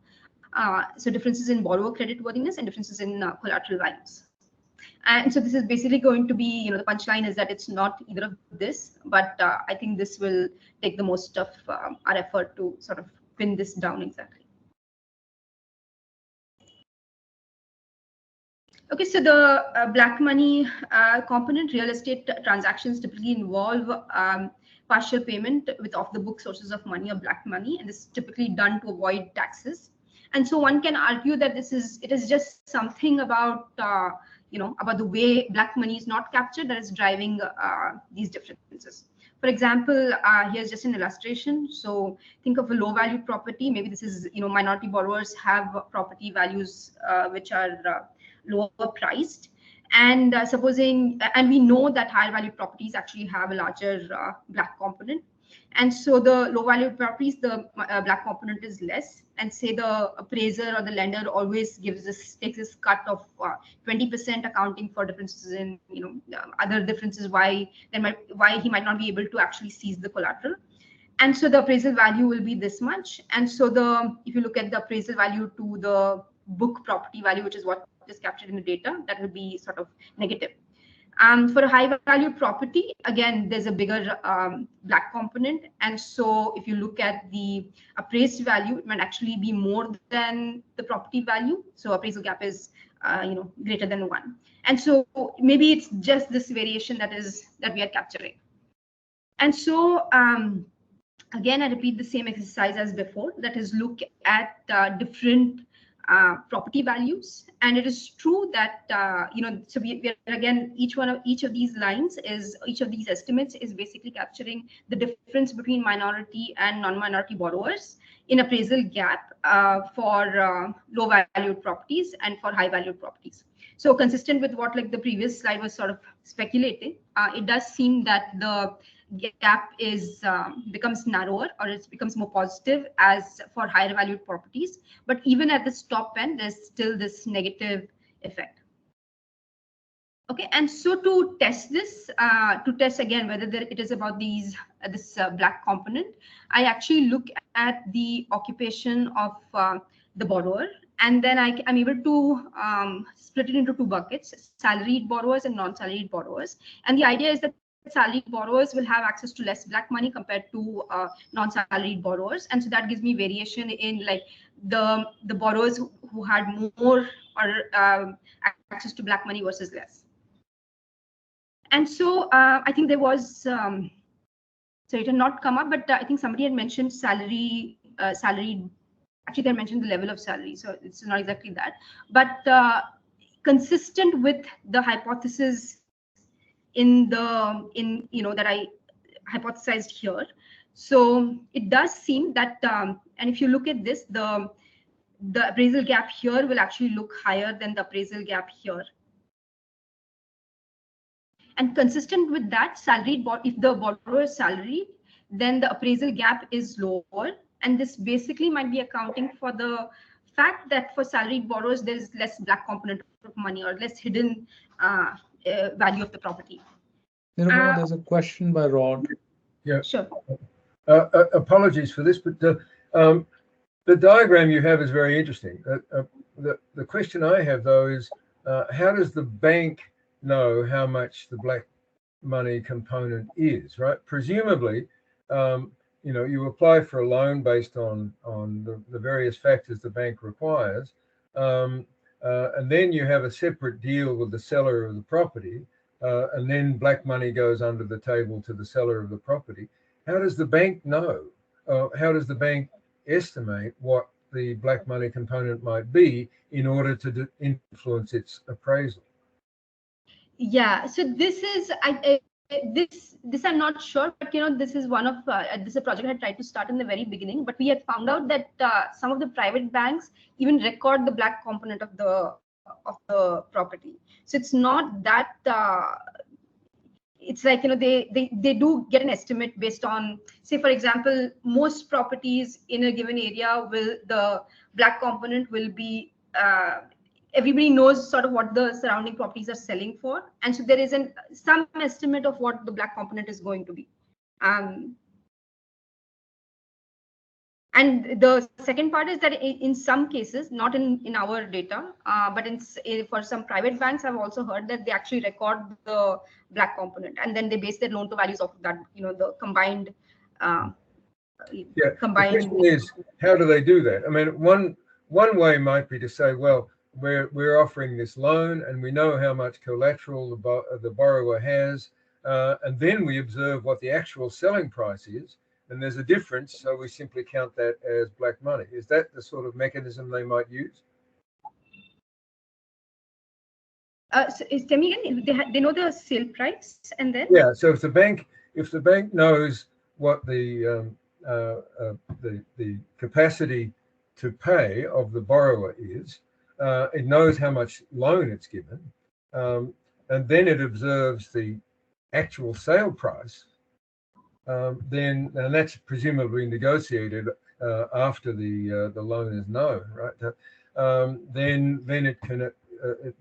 So differences in borrower creditworthiness and differences in collateral values. And so this is basically going to be, the punchline is that it's not either of this, but I think this will take the most of our effort to sort of pin this down exactly. Okay, so the black money component, real estate transactions typically involve partial payment with off-the-book sources of money or black money, and this is typically done to avoid taxes. And so one can argue that it is just something about about the way black money is not captured that is driving these differences. For example, here's just an illustration. So think of a low-value property. Maybe this is minority borrowers have property values which are lower priced, and and we know that higher value properties actually have a larger black component. And so the low value properties, the black component is less, and say the appraiser or the lender always takes this cut of 20% accounting for differences in other differences why he might not be able to actually seize the collateral. And so the appraisal value will be this much. And so if you look at the appraisal value to the book property value, which is what is captured in the data, that will be sort of negative. For a high value property, again, there's a bigger black component. And so if you look at the appraised value, it might actually be more than the property value. So appraisal gap is greater than 1. And so maybe it's just this variation that we are capturing. And so again, I repeat the same exercise as before, that is look at different property values. And it is true that so we are again, each of these lines is, each of these estimates is basically capturing the difference between minority and non-minority borrowers in appraisal gap for low valued properties and for high valued properties. So consistent with what like the previous slide was sort of speculating, it does seem that the gap is becomes narrower, or it becomes more positive as for higher valued properties. But even at this top end, there's still this negative effect. Okay, and so to test this, to test again whether it is about these this black component, I actually look at the occupation of the borrower, and then I'm able to split it into two buckets: salaried borrowers and non-salaried borrowers. And the idea is that salaried borrowers will have access to less black money compared to non-salaried borrowers, and so that gives me variation in like the borrowers who had more or access to black money versus less. And so I think there was, so it had not come up, but I think somebody had mentioned salaried. Actually, they mentioned the level of salary, so it's not exactly that. But consistent with the hypothesis that I hypothesized here. So it does seem that, and if you look at this, the appraisal gap here will actually look higher than the appraisal gap here. And consistent with that, if the borrower is salaried, then the appraisal gap is lower. And this basically might be accounting for the fact that for salaried borrowers, there is less black component of money or less hidden value of the property. Nirupama, there's a question by Rod. Yeah. Sure. Apologies for this, but the diagram you have is very interesting. The question I have, though, is how does the bank know how much the black money component is, right? Presumably, you apply for a loan based on the various factors the bank requires, and then you have a separate deal with the seller of the property, and then black money goes under the table to the seller of the property. How does the bank know? How does the bank estimate what the black money component might be in order to influence its appraisal? Yeah, so this is this I'm not sure, but this is one of this is a project I tried to start in the very beginning, but we had found out that some of the private banks even record the black component of the property. So it's not that it's like they do get an estimate based on, say for example, most properties in a given area the black component will be everybody knows sort of what the surrounding properties are selling for, and so there is some estimate of what the black component is going to be. And the second part is that in some cases, not in our data, but for some private banks, I've also heard that they actually record the black component, and then they base their loan to values off of that, the combined. The question is, how do they do that? I mean, one way might be to say, well, we're offering this loan, and we know how much collateral the borrower has, and then we observe what the actual selling price is, and there's a difference, so we simply count that as black money. Is that the sort of mechanism they might use? So tell me again, they know the sale price, and then So if the bank knows what the capacity to pay of the borrower is, it knows how much loan it's given, and then it observes the actual sale price. And that's presumably negotiated after the loan is known, right? Then it can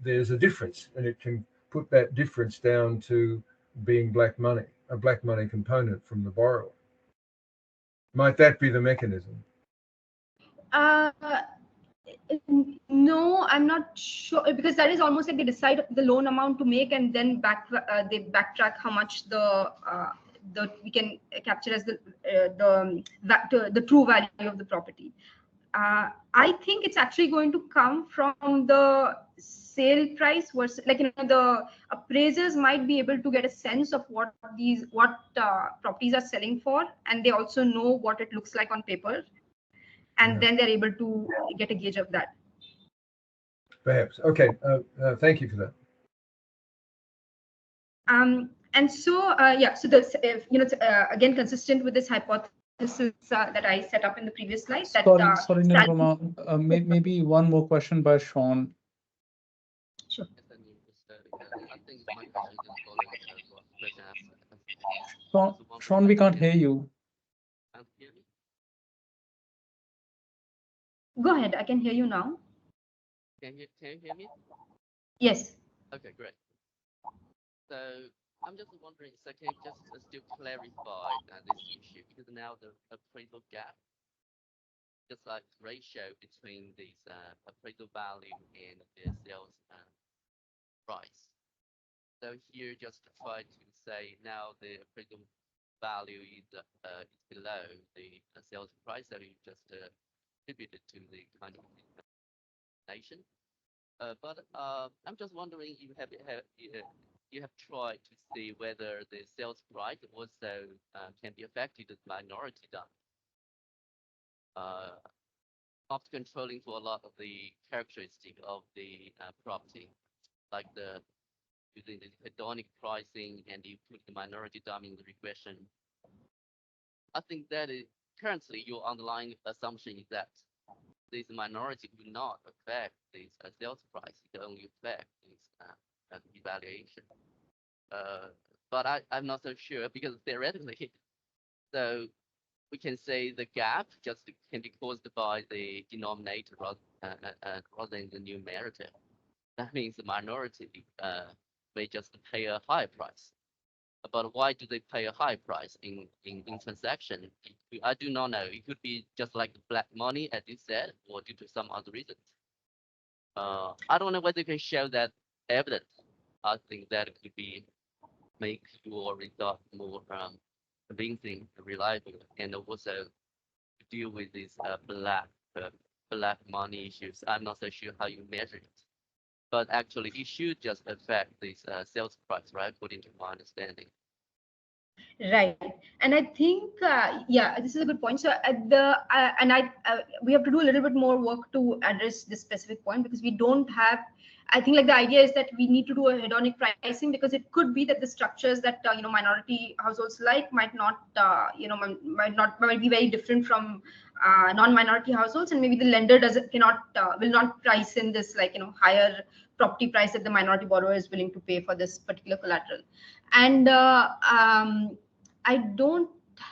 there's a difference, and it can put that difference down to being black money, a black money component from the borrower. Might that be the mechanism? No, I'm not sure, because that is almost like they decide the loan amount to make, and then they backtrack how much we can capture as the true value of the property. I think it's actually going to come from the sale price versus, the appraisers might be able to get a sense of what properties are selling for, and they also know what it looks like on paper, and then they're able to get a gauge of that. Perhaps. Okay. Thank you for that. And so, yeah, so this, again, consistent with this hypothesis that I set up in the previous slide. That, Sorry, Nirupama, maybe one more question by Sean. Sure. I think my question is follow what question asked. Sean, we can't hear you. Can't hear me? Go ahead. I can hear you now. Can you hear me? Yes. Okay, great. So I'm just wondering, so can you just still clarify this issue? Because now the appraisal gap, just like ratio between these appraisal value and the sales price. So here just try to say now the appraisal value is below the sales price, so you just attribute it to the kind of nation. But I'm just wondering, you have tried to see whether the sales price also can be affected by minority dumping. After controlling for a lot of the characteristic of the property, like using the hedonic pricing, and you put the minority dumping in the regression. I think that is currently your underlying assumption is that this minority will not affect this sales price; it only affect this evaluation. But I'm not so sure, because theoretically, so we can say the gap just can be caused by the denominator rather than the numerator. That means the minority may just pay a higher price. But why do they pay a high price in transaction? I do not know. It could be just like black money, as you said, or due to some other reasons. I don't know whether you can show that evidence. I think that could be make your result more convincing, reliable, and also deal with these black money issues. I'm not so sure how you measure it, but actually it should just affect this sales price, right? According to my understanding. Right, and I think yeah, this is a good point. So we have to do a little bit more work to address this specific point, because we don't have. I think like the idea is that we need to do a hedonic pricing, because it could be that the structures that minority households like might not might be very different from non-minority households, and maybe the lender will not price in this higher property price that the minority borrower is willing to pay for this particular collateral. And I don't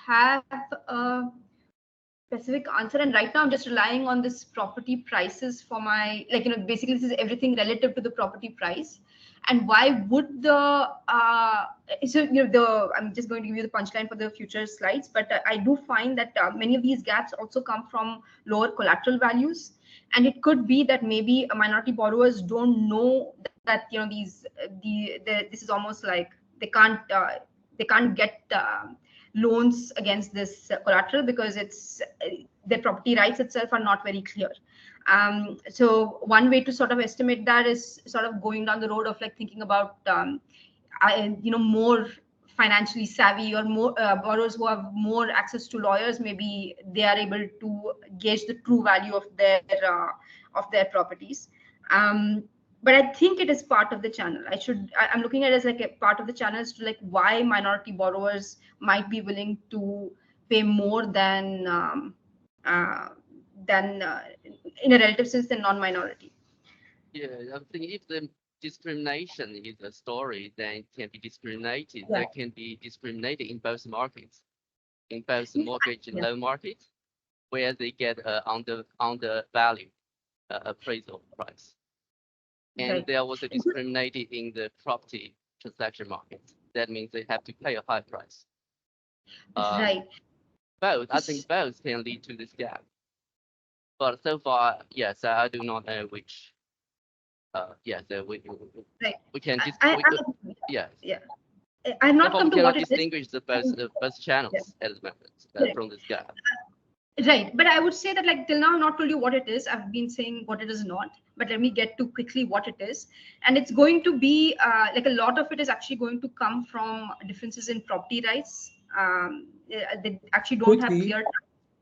have a specific answer, and right now I'm just relying on this property prices for my basically this is everything relative to the property price. And why would the I'm just going to give you the punchline for the future slides, but I do find that many of these gaps also come from lower collateral values, and it could be that maybe minority borrowers don't know that this is almost like they can't get loans against this collateral, because their property rights itself are not very clear. So one way to sort of estimate that is sort of going down the road of thinking about more financially savvy or more borrowers who have more access to lawyers. Maybe they are able to gauge the true value of their properties. But I think it is part of the channel. I'm looking at it as a part of the channel as to why minority borrowers might be willing to pay more than in a relative sense than non-minority. Yeah, I think if the discrimination is a story, then it can be discriminated. Yeah. That can be discriminated in both markets, in both mortgage and loan markets, where they get undervalued appraisal price. And Right. they are also discriminated in the property transaction market. That means they have to pay a high price. Right. I think both can lead to this gap. But so far, yes, I do not know which. Yes, Right. we can just yes. Yeah. I've not come to what it is. Distinguish the both channels as methods from this gap. Right, but I would say that till now I've not told you what it is. I've been saying what it is not, but let me get to quickly what it is. And it's going to be a lot of it is actually going to come from differences in property rights. They actually don't have clear.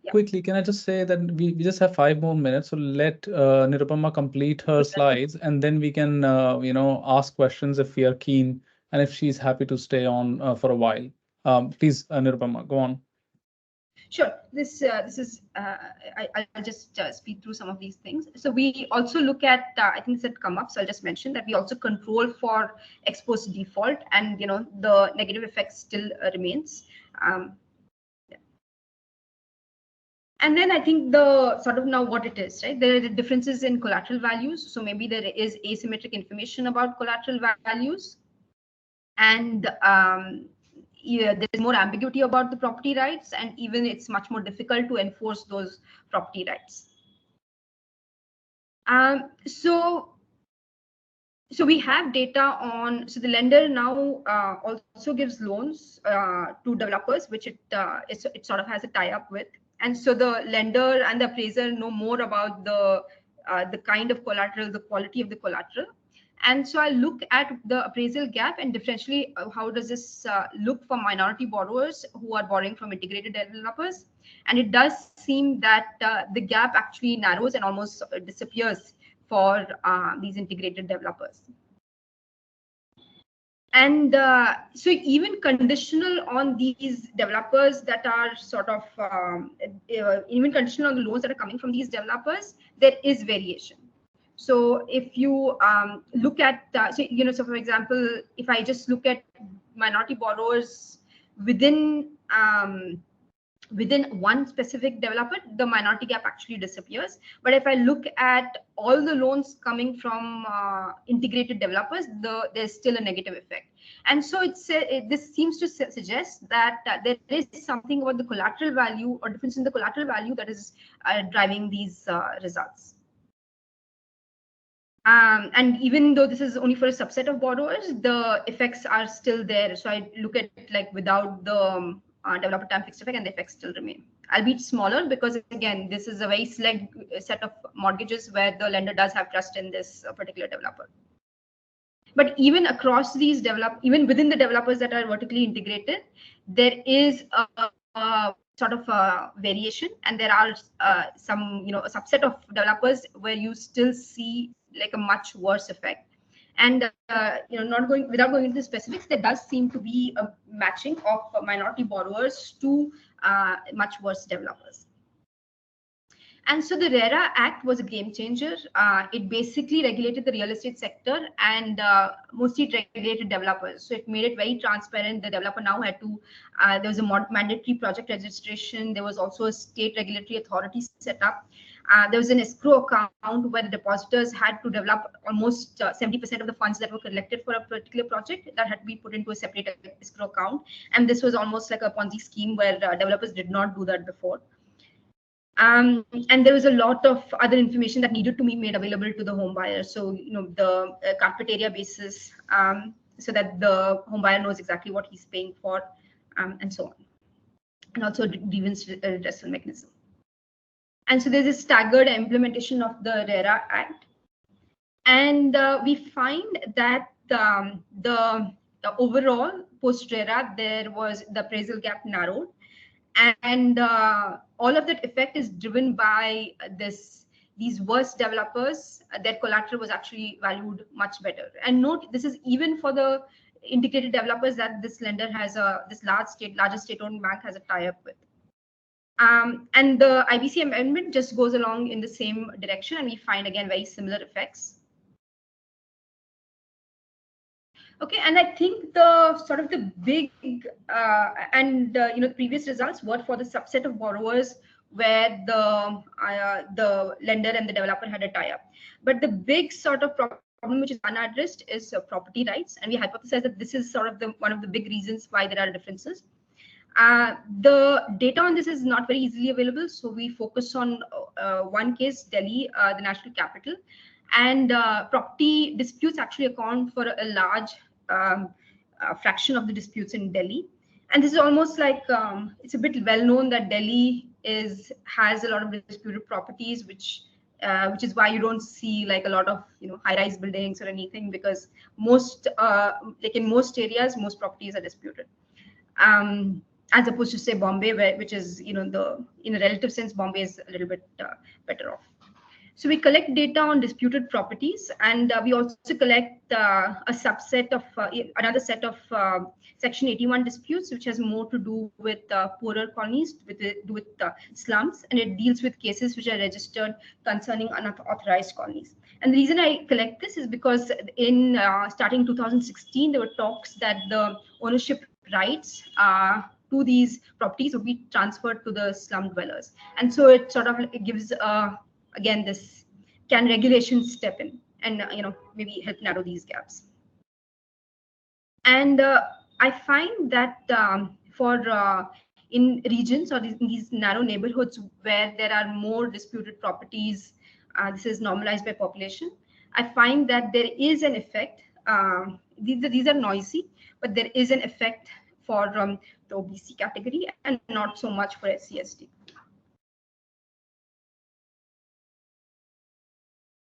quickly, can I just say that we just have 5 more minutes, so let Nirupama complete her slides, and then we can ask questions if we are keen and if she's happy to stay on for a while. Please, Nirupama, go on. Sure. This is I'll just speed through some of these things. So we also look at I think it's come up. So I'll just mention that we also control for ex post default, and the negative effect still remains. And then I think the sort of now what it is, right? There are differences in collateral values. So maybe there is asymmetric information about collateral values, and there's more ambiguity about the property rights, and even it's much more difficult to enforce those property rights. So we have data on, so the lender now also gives loans to developers, which it sort of has a tie-up with. And so the lender and the appraiser know more about the kind of collateral, the quality of the collateral. And so I look at the appraisal gap and differentially how does this look for minority borrowers who are borrowing from integrated developers. And it does seem that the gap actually narrows and almost disappears for these integrated developers. And so even conditional on these developers that are sort of, even conditional on the loans that are coming from these developers, there is variation. So if you look at, so for example, if I just look at minority borrowers within one specific developer, the minority gap actually disappears. But if I look at all the loans coming from integrated developers, there's still a negative effect. And so this seems to suggest that there is something about the collateral value or difference in the collateral value that is driving these results. And even though this is only for a subset of borrowers, the effects are still there. So I look at it like without the developer time fixed effect, and the effects still remain, albeit smaller, because again, this is a very select set of mortgages where the lender does have trust in this particular developer. But even across these even within the developers that are vertically integrated, there is a sort of variation, and there are some, a subset of developers where you still see like a much worse effect. And without going into specifics, there does seem to be a matching of minority borrowers to much worse developers. And so the RERA Act was a game changer. It basically regulated the real estate sector, and mostly it regulated developers. So it made it very transparent. The developer now had to, there was a mandatory project registration. There was also a state regulatory authority set up. There was an escrow account where the depositors had to develop almost 70% of the funds that were collected for a particular project that had to be put into a separate escrow account. And this was almost like a Ponzi scheme where developers did not do that before. And there was a lot of other information that needed to be made available to the home buyer. So, the carpet area basis, so that the home buyer knows exactly what he's paying for, and so on. And also grievance redressal mechanism. And so there's a staggered implementation of the RERA Act. And we find that the overall post-RERA, there was the appraisal gap narrowed. And all of that effect is driven by these worse developers. Their collateral was actually valued much better. And note, this is even for the integrated developers that this lender has this largest state-owned bank has a tie-up with. And the IBC amendment just goes along in the same direction, and we find again very similar effects. Okay, and I think the sort of the big the previous results were for the subset of borrowers where the lender and the developer had a tie-up. But the big sort of problem which is unaddressed is property rights, and we hypothesize that this is sort of one of the big reasons why there are differences. The data on this is not very easily available, so we focus on one case, Delhi, the national capital, and property disputes actually account for a large fraction of the disputes in Delhi. And this is almost like it's a bit well known that Delhi has a lot of disputed properties, which is why you don't see like a lot of high-rise buildings or anything, because most like in most areas, most properties are disputed. as opposed to say Bombay, which is, in a relative sense, Bombay is a little bit better off. So we collect data on disputed properties, and we also collect a subset of another set of Section 81 disputes, which has more to do with poorer colonies, with slums, and it deals with cases which are registered concerning unauthorized colonies. And the reason I collect this is because in starting 2016, there were talks that the ownership rights to these properties would be transferred to the slum dwellers, and so it sort of gives again this, can regulations step in and maybe help narrow these gaps. And I find that for in regions or in these narrow neighborhoods where there are more disputed properties, this is normalized by population, I find that there is an effect. These are noisy, but there is an effect for the OBC category and not so much for SC/ST.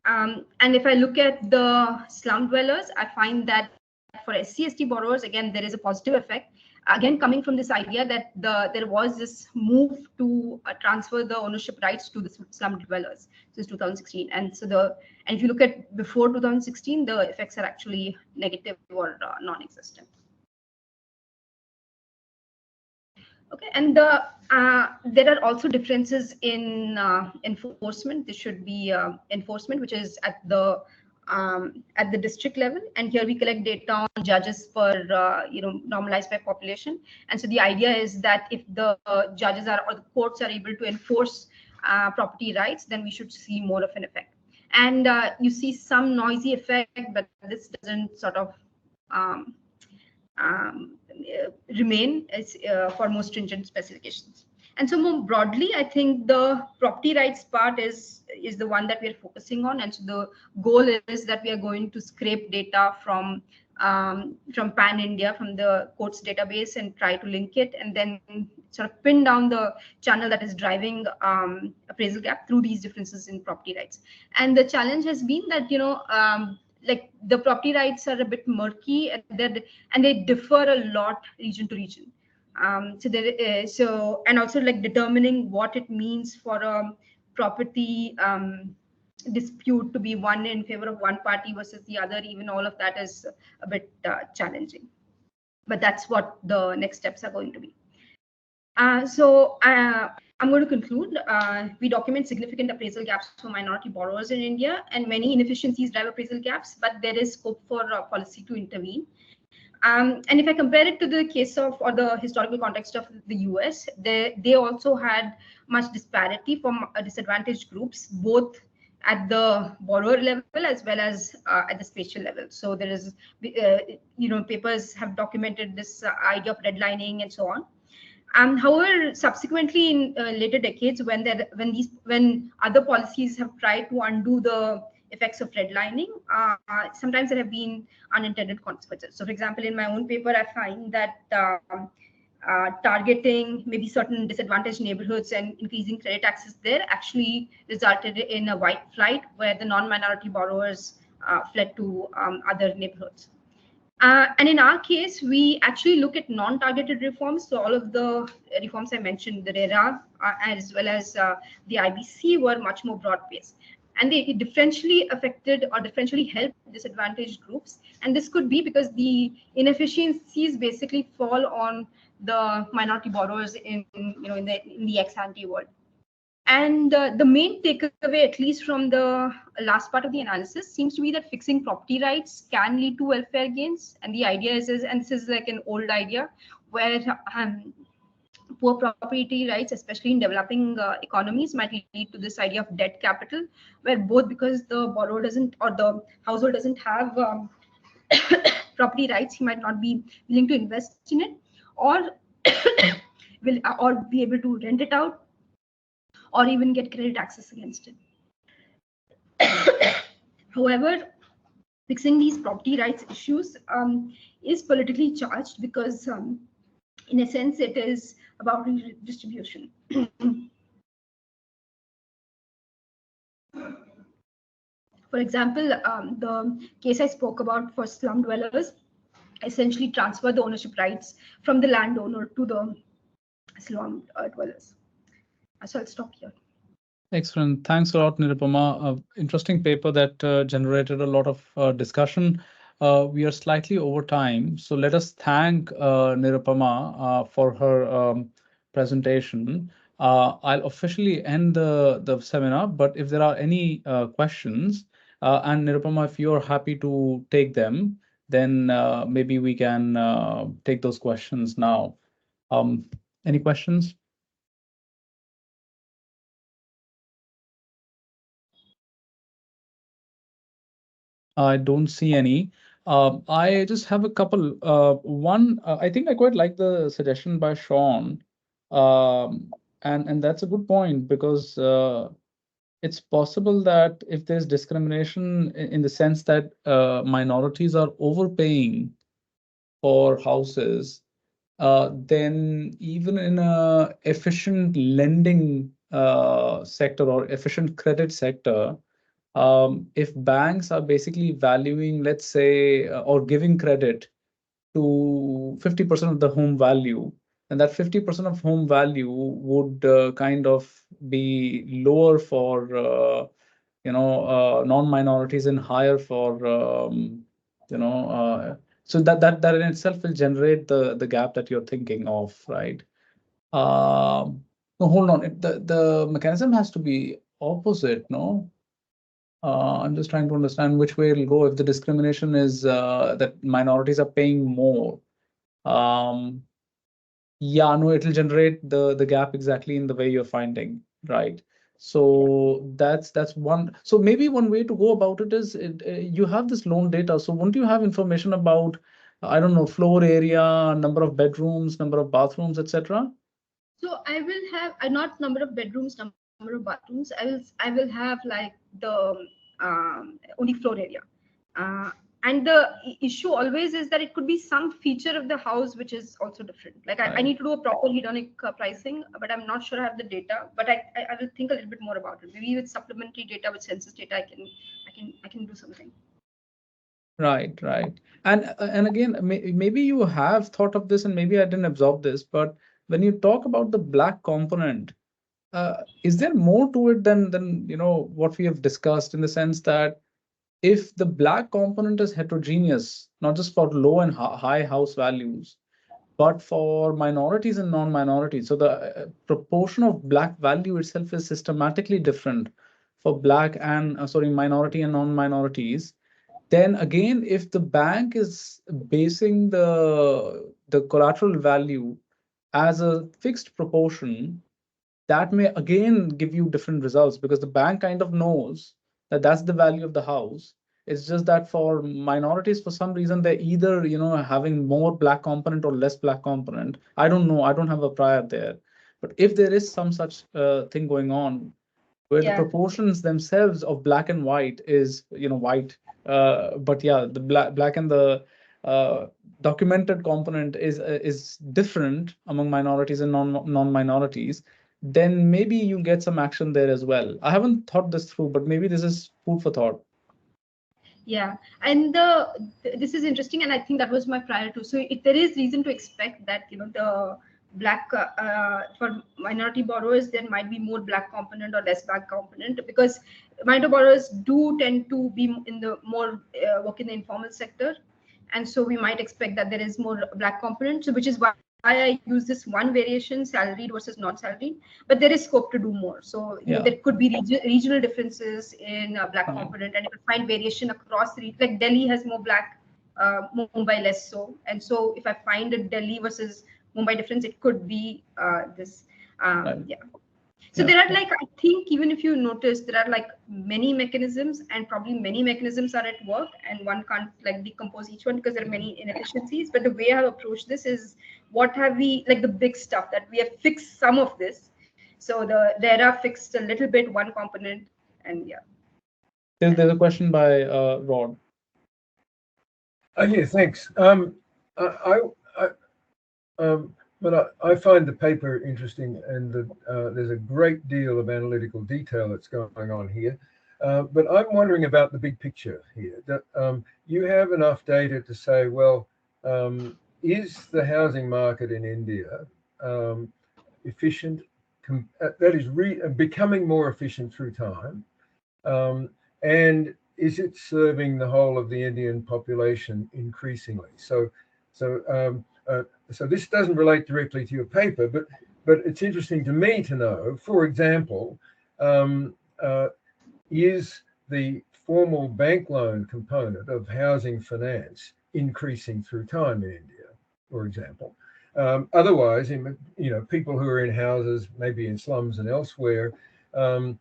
And if I look at the slum dwellers, I find that for SC/ST borrowers, again, there is a positive effect. Again, coming from this idea that there was this move to transfer the ownership rights to the slum dwellers since 2016. And so if you look at before 2016, the effects are actually negative or non-existent. Okay, and there are also differences in enforcement. This should be enforcement, which is at the district level, and here we collect data on judges per normalized by population. And so the idea is that if the judges or the courts are able to enforce property rights, then we should see more of an effect. And you see some noisy effect, but this doesn't sort of remain as for more stringent specifications. And so more broadly, I think the property rights part is the one that we are focusing on. And so the goal is that we are going to scrape data from Pan India, from the courts database, and try to link it, and then sort of pin down the channel that is driving appraisal gap through these differences in property rights. And the challenge has been that like the property rights are a bit murky, and they differ a lot region to region. And also like determining what it means for a property dispute to be won in favor of one party versus the other, even all of that is a bit challenging. But that's what the next steps are going to be. I'm going to conclude. We document significant appraisal gaps for minority borrowers in India, and many inefficiencies drive appraisal gaps, but there is scope for policy to intervene. And if I compare it to the case of, or the historical context of the US, they also had much disparity from disadvantaged groups, both at the borrower level as well as at the spatial level. So there is, papers have documented this idea of redlining and so on. However, subsequently in later decades, when other policies have tried to undo the effects of redlining, sometimes there have been unintended consequences. So, for example, in my own paper, I find that targeting maybe certain disadvantaged neighborhoods and increasing credit access there actually resulted in a white flight, where the non-minority borrowers fled to other neighborhoods. And in our case, we actually look at non-targeted reforms. So all of the reforms I mentioned, the RERA as well as the IBC, were much more broad-based. And they differentially affected or differentially helped disadvantaged groups. And this could be because the inefficiencies basically fall on the minority borrowers in the ex-ante world. And the main takeaway, at least from the last part of the analysis, seems to be that fixing property rights can lead to welfare gains. And the idea is and this is like an old idea, where poor property rights, especially in developing economies, might lead to this idea of debt capital, where both because the borrower doesn't, or the household doesn't have property rights, he might not be willing to invest in it, or or be able to rent it out, or even get credit access against it. However, fixing these property rights issues is politically charged because, in a sense, it is about redistribution. For example, the case I spoke about for slum dwellers essentially transferred the ownership rights from the landowner to the slum dwellers. So I'll stop here. Excellent. Thanks a lot, Nirupama. Interesting paper that generated a lot of discussion. We are slightly over time, so let us thank Nirupama for her presentation. I'll officially end the seminar, but if there are any questions, and Nirupama, if you're happy to take them, then maybe we can take those questions now. Any questions? I don't see any. I just have a couple. One, I think I quite like the suggestion by Sean, and that's a good point because it's possible that if there's discrimination in the sense that minorities are overpaying for houses, then even in a efficient lending sector or efficient credit sector, if banks are basically valuing, let's say, or giving credit to 50% of the home value, and that 50% of home value would kind of be lower for non-minorities and higher for so that in itself will generate the gap that you're thinking of, right? No, hold on. The mechanism has to be opposite, no? I'm just trying to understand which way it'll go if the discrimination is that minorities are paying more. Yeah, no, it'll generate the gap exactly in the way you're finding, right? So that's one. So maybe one way to go about it is you have this loan data. So won't you have information about, I don't know, floor area, number of bedrooms, number of bathrooms, etc.? So I will have not number of bedrooms, number of bathrooms. I will have like the only floor area. And the issue always is that it could be some feature of the house which is also different. Like I need to do a proper hedonic pricing, but I'm not sure I have the data. But I will think a little bit more about it. Maybe with supplementary data, with census data, I can do something. Right. And again, maybe you have thought of this, and maybe I didn't absorb this, but when you talk about the black component, is there more to it than what we have discussed, in the sense that if the black component is heterogeneous, not just for low and high house values, but for minorities and non-minorities, so the proportion of black value itself is systematically different for black and minority and non-minorities, then again, if the bank is basing the collateral value as a fixed proportion, that may again give you different results, because the bank kind of knows that that's the value of the house. It's just that for minorities, for some reason, they're either having more black component or less black component. I don't know. I don't have a prior there. But if there is some such thing going on, where the proportions themselves of black and white is white, but yeah, the black and the documented component is different among minorities and non-minorities, then maybe you get some action there as well. I haven't thought this through, but maybe this is food for thought. Yeah, and this is interesting, and I think that was my prior too. So if there is reason to expect that the black for minority borrowers, there might be more black component or less black component, because minority borrowers do tend to be in the more work in the informal sector, and so we might expect that there is more black component. So which is why I use this one variation, salaried versus non-salaried, but there is scope to do more. So there could be regional differences in black component, and you will find variation across the region. Like Delhi has more black, Mumbai less so. And so if I find a Delhi versus Mumbai difference, it could be this. So there are, like, I think even if you notice, there are like many mechanisms, and probably many mechanisms are at work, and one can't like decompose each one because there are many inefficiencies. But the way I've approached this is, what have we, like the big stuff that we have fixed some of this. So the RERA fixed a little bit, one component, and There's a question by Rod. Yeah, thanks. But I find the paper interesting, and there's a great deal of analytical detail that's going on here. But I'm wondering about the big picture here. That you have enough data to say, well, is the housing market in India efficient, that is becoming more efficient through time, and is it serving the whole of the Indian population increasingly? So this doesn't relate directly to your paper, but it's interesting to me to know, for example, is the formal bank loan component of housing finance increasing through time in India, for example? Otherwise, people who are in houses, maybe in slums and elsewhere, they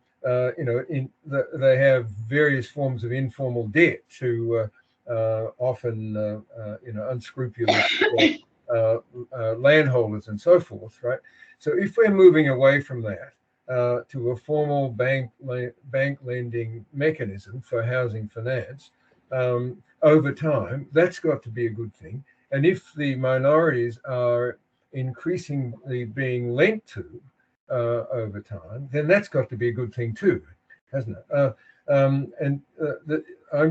have various forms of informal debt to often, unscrupulous landholders and so forth, right? So if we're moving away from that to a formal bank lending mechanism for housing finance over time, that's got to be a good thing. And if the minorities are increasingly being lent to over time, then that's got to be a good thing too, hasn't it? I'm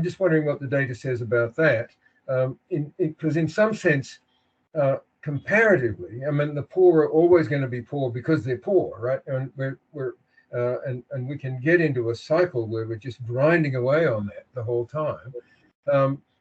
just wondering what the data says about that, because in some sense, comparatively, I mean, the poor are always going to be poor because they're poor, right? And and we can get into a cycle where we're just grinding away on that the whole time.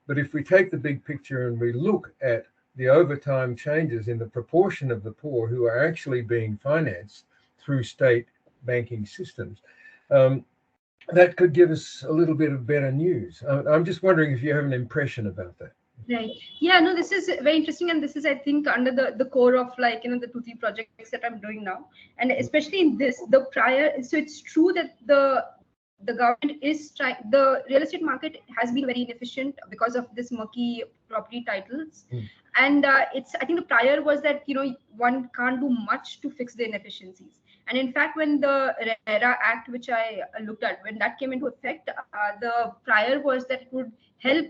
But if we take the big picture and we look at the overtime changes in the proportion of the poor who are actually being financed through state banking systems, that could give us a little bit of better news. I'm just wondering if you have an impression about that. Right. Yeah, no, this is very interesting. And this is, I think, under the core of the 2-3 projects that I'm doing now. And especially in this, so it's true that the government is trying, the real estate market has been very inefficient because of this murky property titles. And I think the prior was that, one can't do much to fix the inefficiencies. And in fact, when the RERA Act, which I looked at, when that came into effect, the prior was that it would help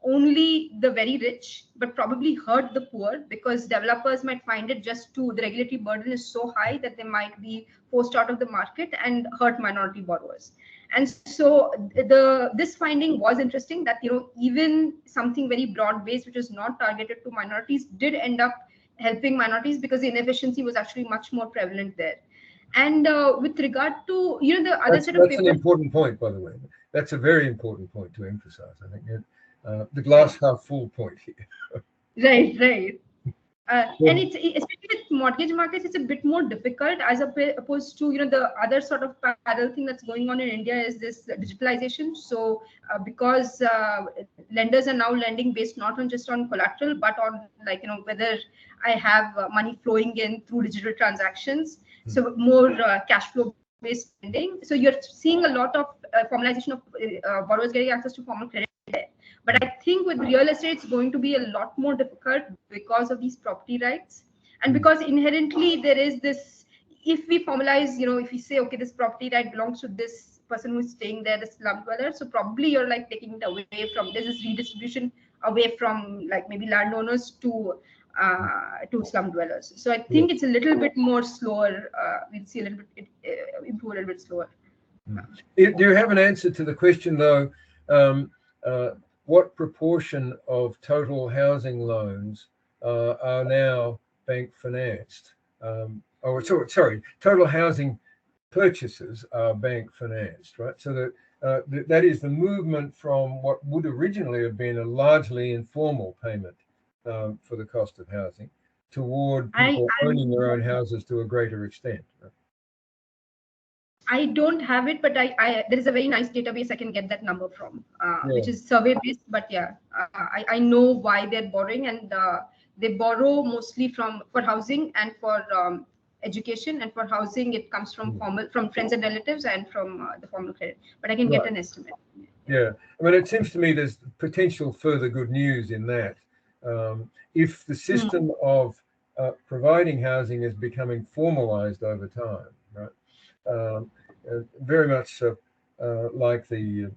only the very rich, but probably hurt the poor, because developers might find it the regulatory burden is so high that they might be forced out of the market and hurt minority borrowers. And so this finding was interesting, that even something very broad-based, which is not targeted to minorities, did end up helping minorities because the inefficiency was actually much more prevalent there. And with regard to the other set of papers, that's an important point, by the way. That's a very important point to emphasize, I think. The glass half full point here. Right. And it's, especially with mortgage markets, it's a bit more difficult as opposed to the other sort of parallel thing that's going on in India is this digitalization. So because lenders are now lending based not on just on collateral, but on whether I have money flowing in through digital transactions. So more cash flow based lending. So you're seeing a lot of formalization of borrowers getting access to formal credit there. But I think with real estate, it's going to be a lot more difficult because of these property rights. And because inherently there is this, if we formalize, if we say, okay, this property right belongs to this person who is staying there, the slum dweller. So probably you're taking it away from, there's this redistribution away from maybe landowners to slum dwellers. So I think it's a little bit more slower. We'll see a little bit, improve a little bit slower. Do you have an answer to the question though? What proportion of total housing loans are now bank financed? Total housing purchases are bank financed, right? So that is the movement from what would originally have been a largely informal payment for the cost of housing toward people owning their own houses to a greater extent. Right? I don't have it, but there is a very nice database I can get that number from, which is survey based. But I know why they're borrowing, and they borrow mostly for housing and for education. And for housing, it comes from from friends and relatives and from the formal credit. But I can get an estimate. Yeah, I mean, it seems to me there's potential further good news in that. If the system of providing housing is becoming formalized over time, right? Very much like the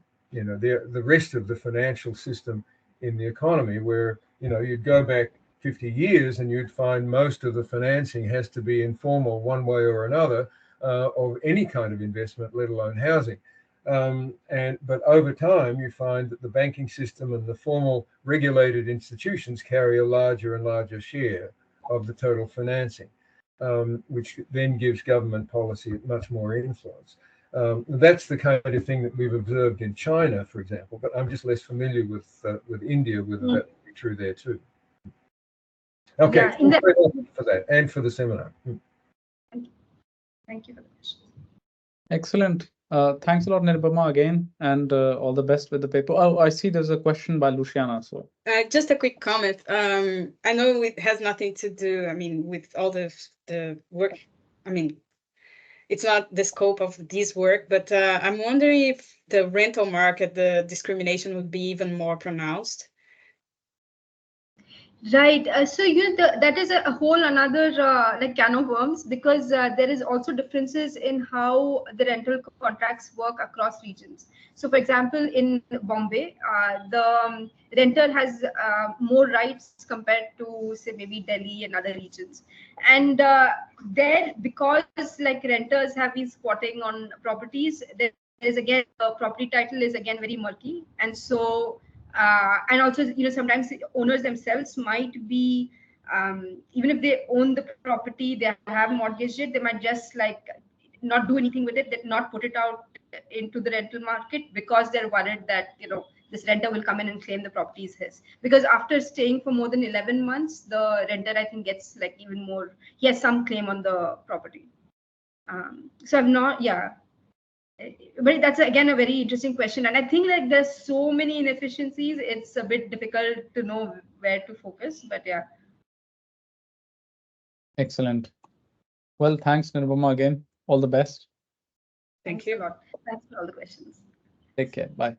rest of the financial system in the economy, where you'd go back 50 years and you'd find most of the financing has to be informal one way or another of any kind of investment, let alone housing. But over time, you find that the banking system and the formal regulated institutions carry a larger and larger share of the total financing. which then gives government policy much more influence. That's the kind of thing that we've observed in China, for example, but I'm just less familiar with India, whether that would be true there too. Okay, Yeah, in for that and for the seminar. Thank you for the question. Excellent. Thanks a lot, Nirupama, again, and all the best with the paper. Oh, I see there's a question by Luciana. So just a quick comment. I know it has nothing to do, I mean, with all the work. I mean, it's not the scope of this work, but I'm wondering if the rental market, the discrimination would be even more pronounced. Right. So that is a whole another like can of worms, because there is also differences in how the rental contracts work across regions. So, for example, in Bombay, the renter has more rights compared to, say, maybe Delhi and other regions. And there, because like renters have been squatting on properties, there is again the property title is again very murky, and so. And also, sometimes owners themselves might be, even if they own the property, they have mortgaged it, they might just like not do anything with it, not put it out into the rental market, because they're worried that, this renter will come in and claim the property is his. Because after staying for more than 11 months, the renter, I think, gets like even more, he has some claim on the property. So I'm not, yeah. But that's again a very interesting question, and I think like there's so many inefficiencies, it's a bit difficult to know where to focus, but yeah. excellent. Well, thanks, Nirupama, again. All the best. Thank Thanks you. a lot. Thanks for all the questions. Take care. Bye.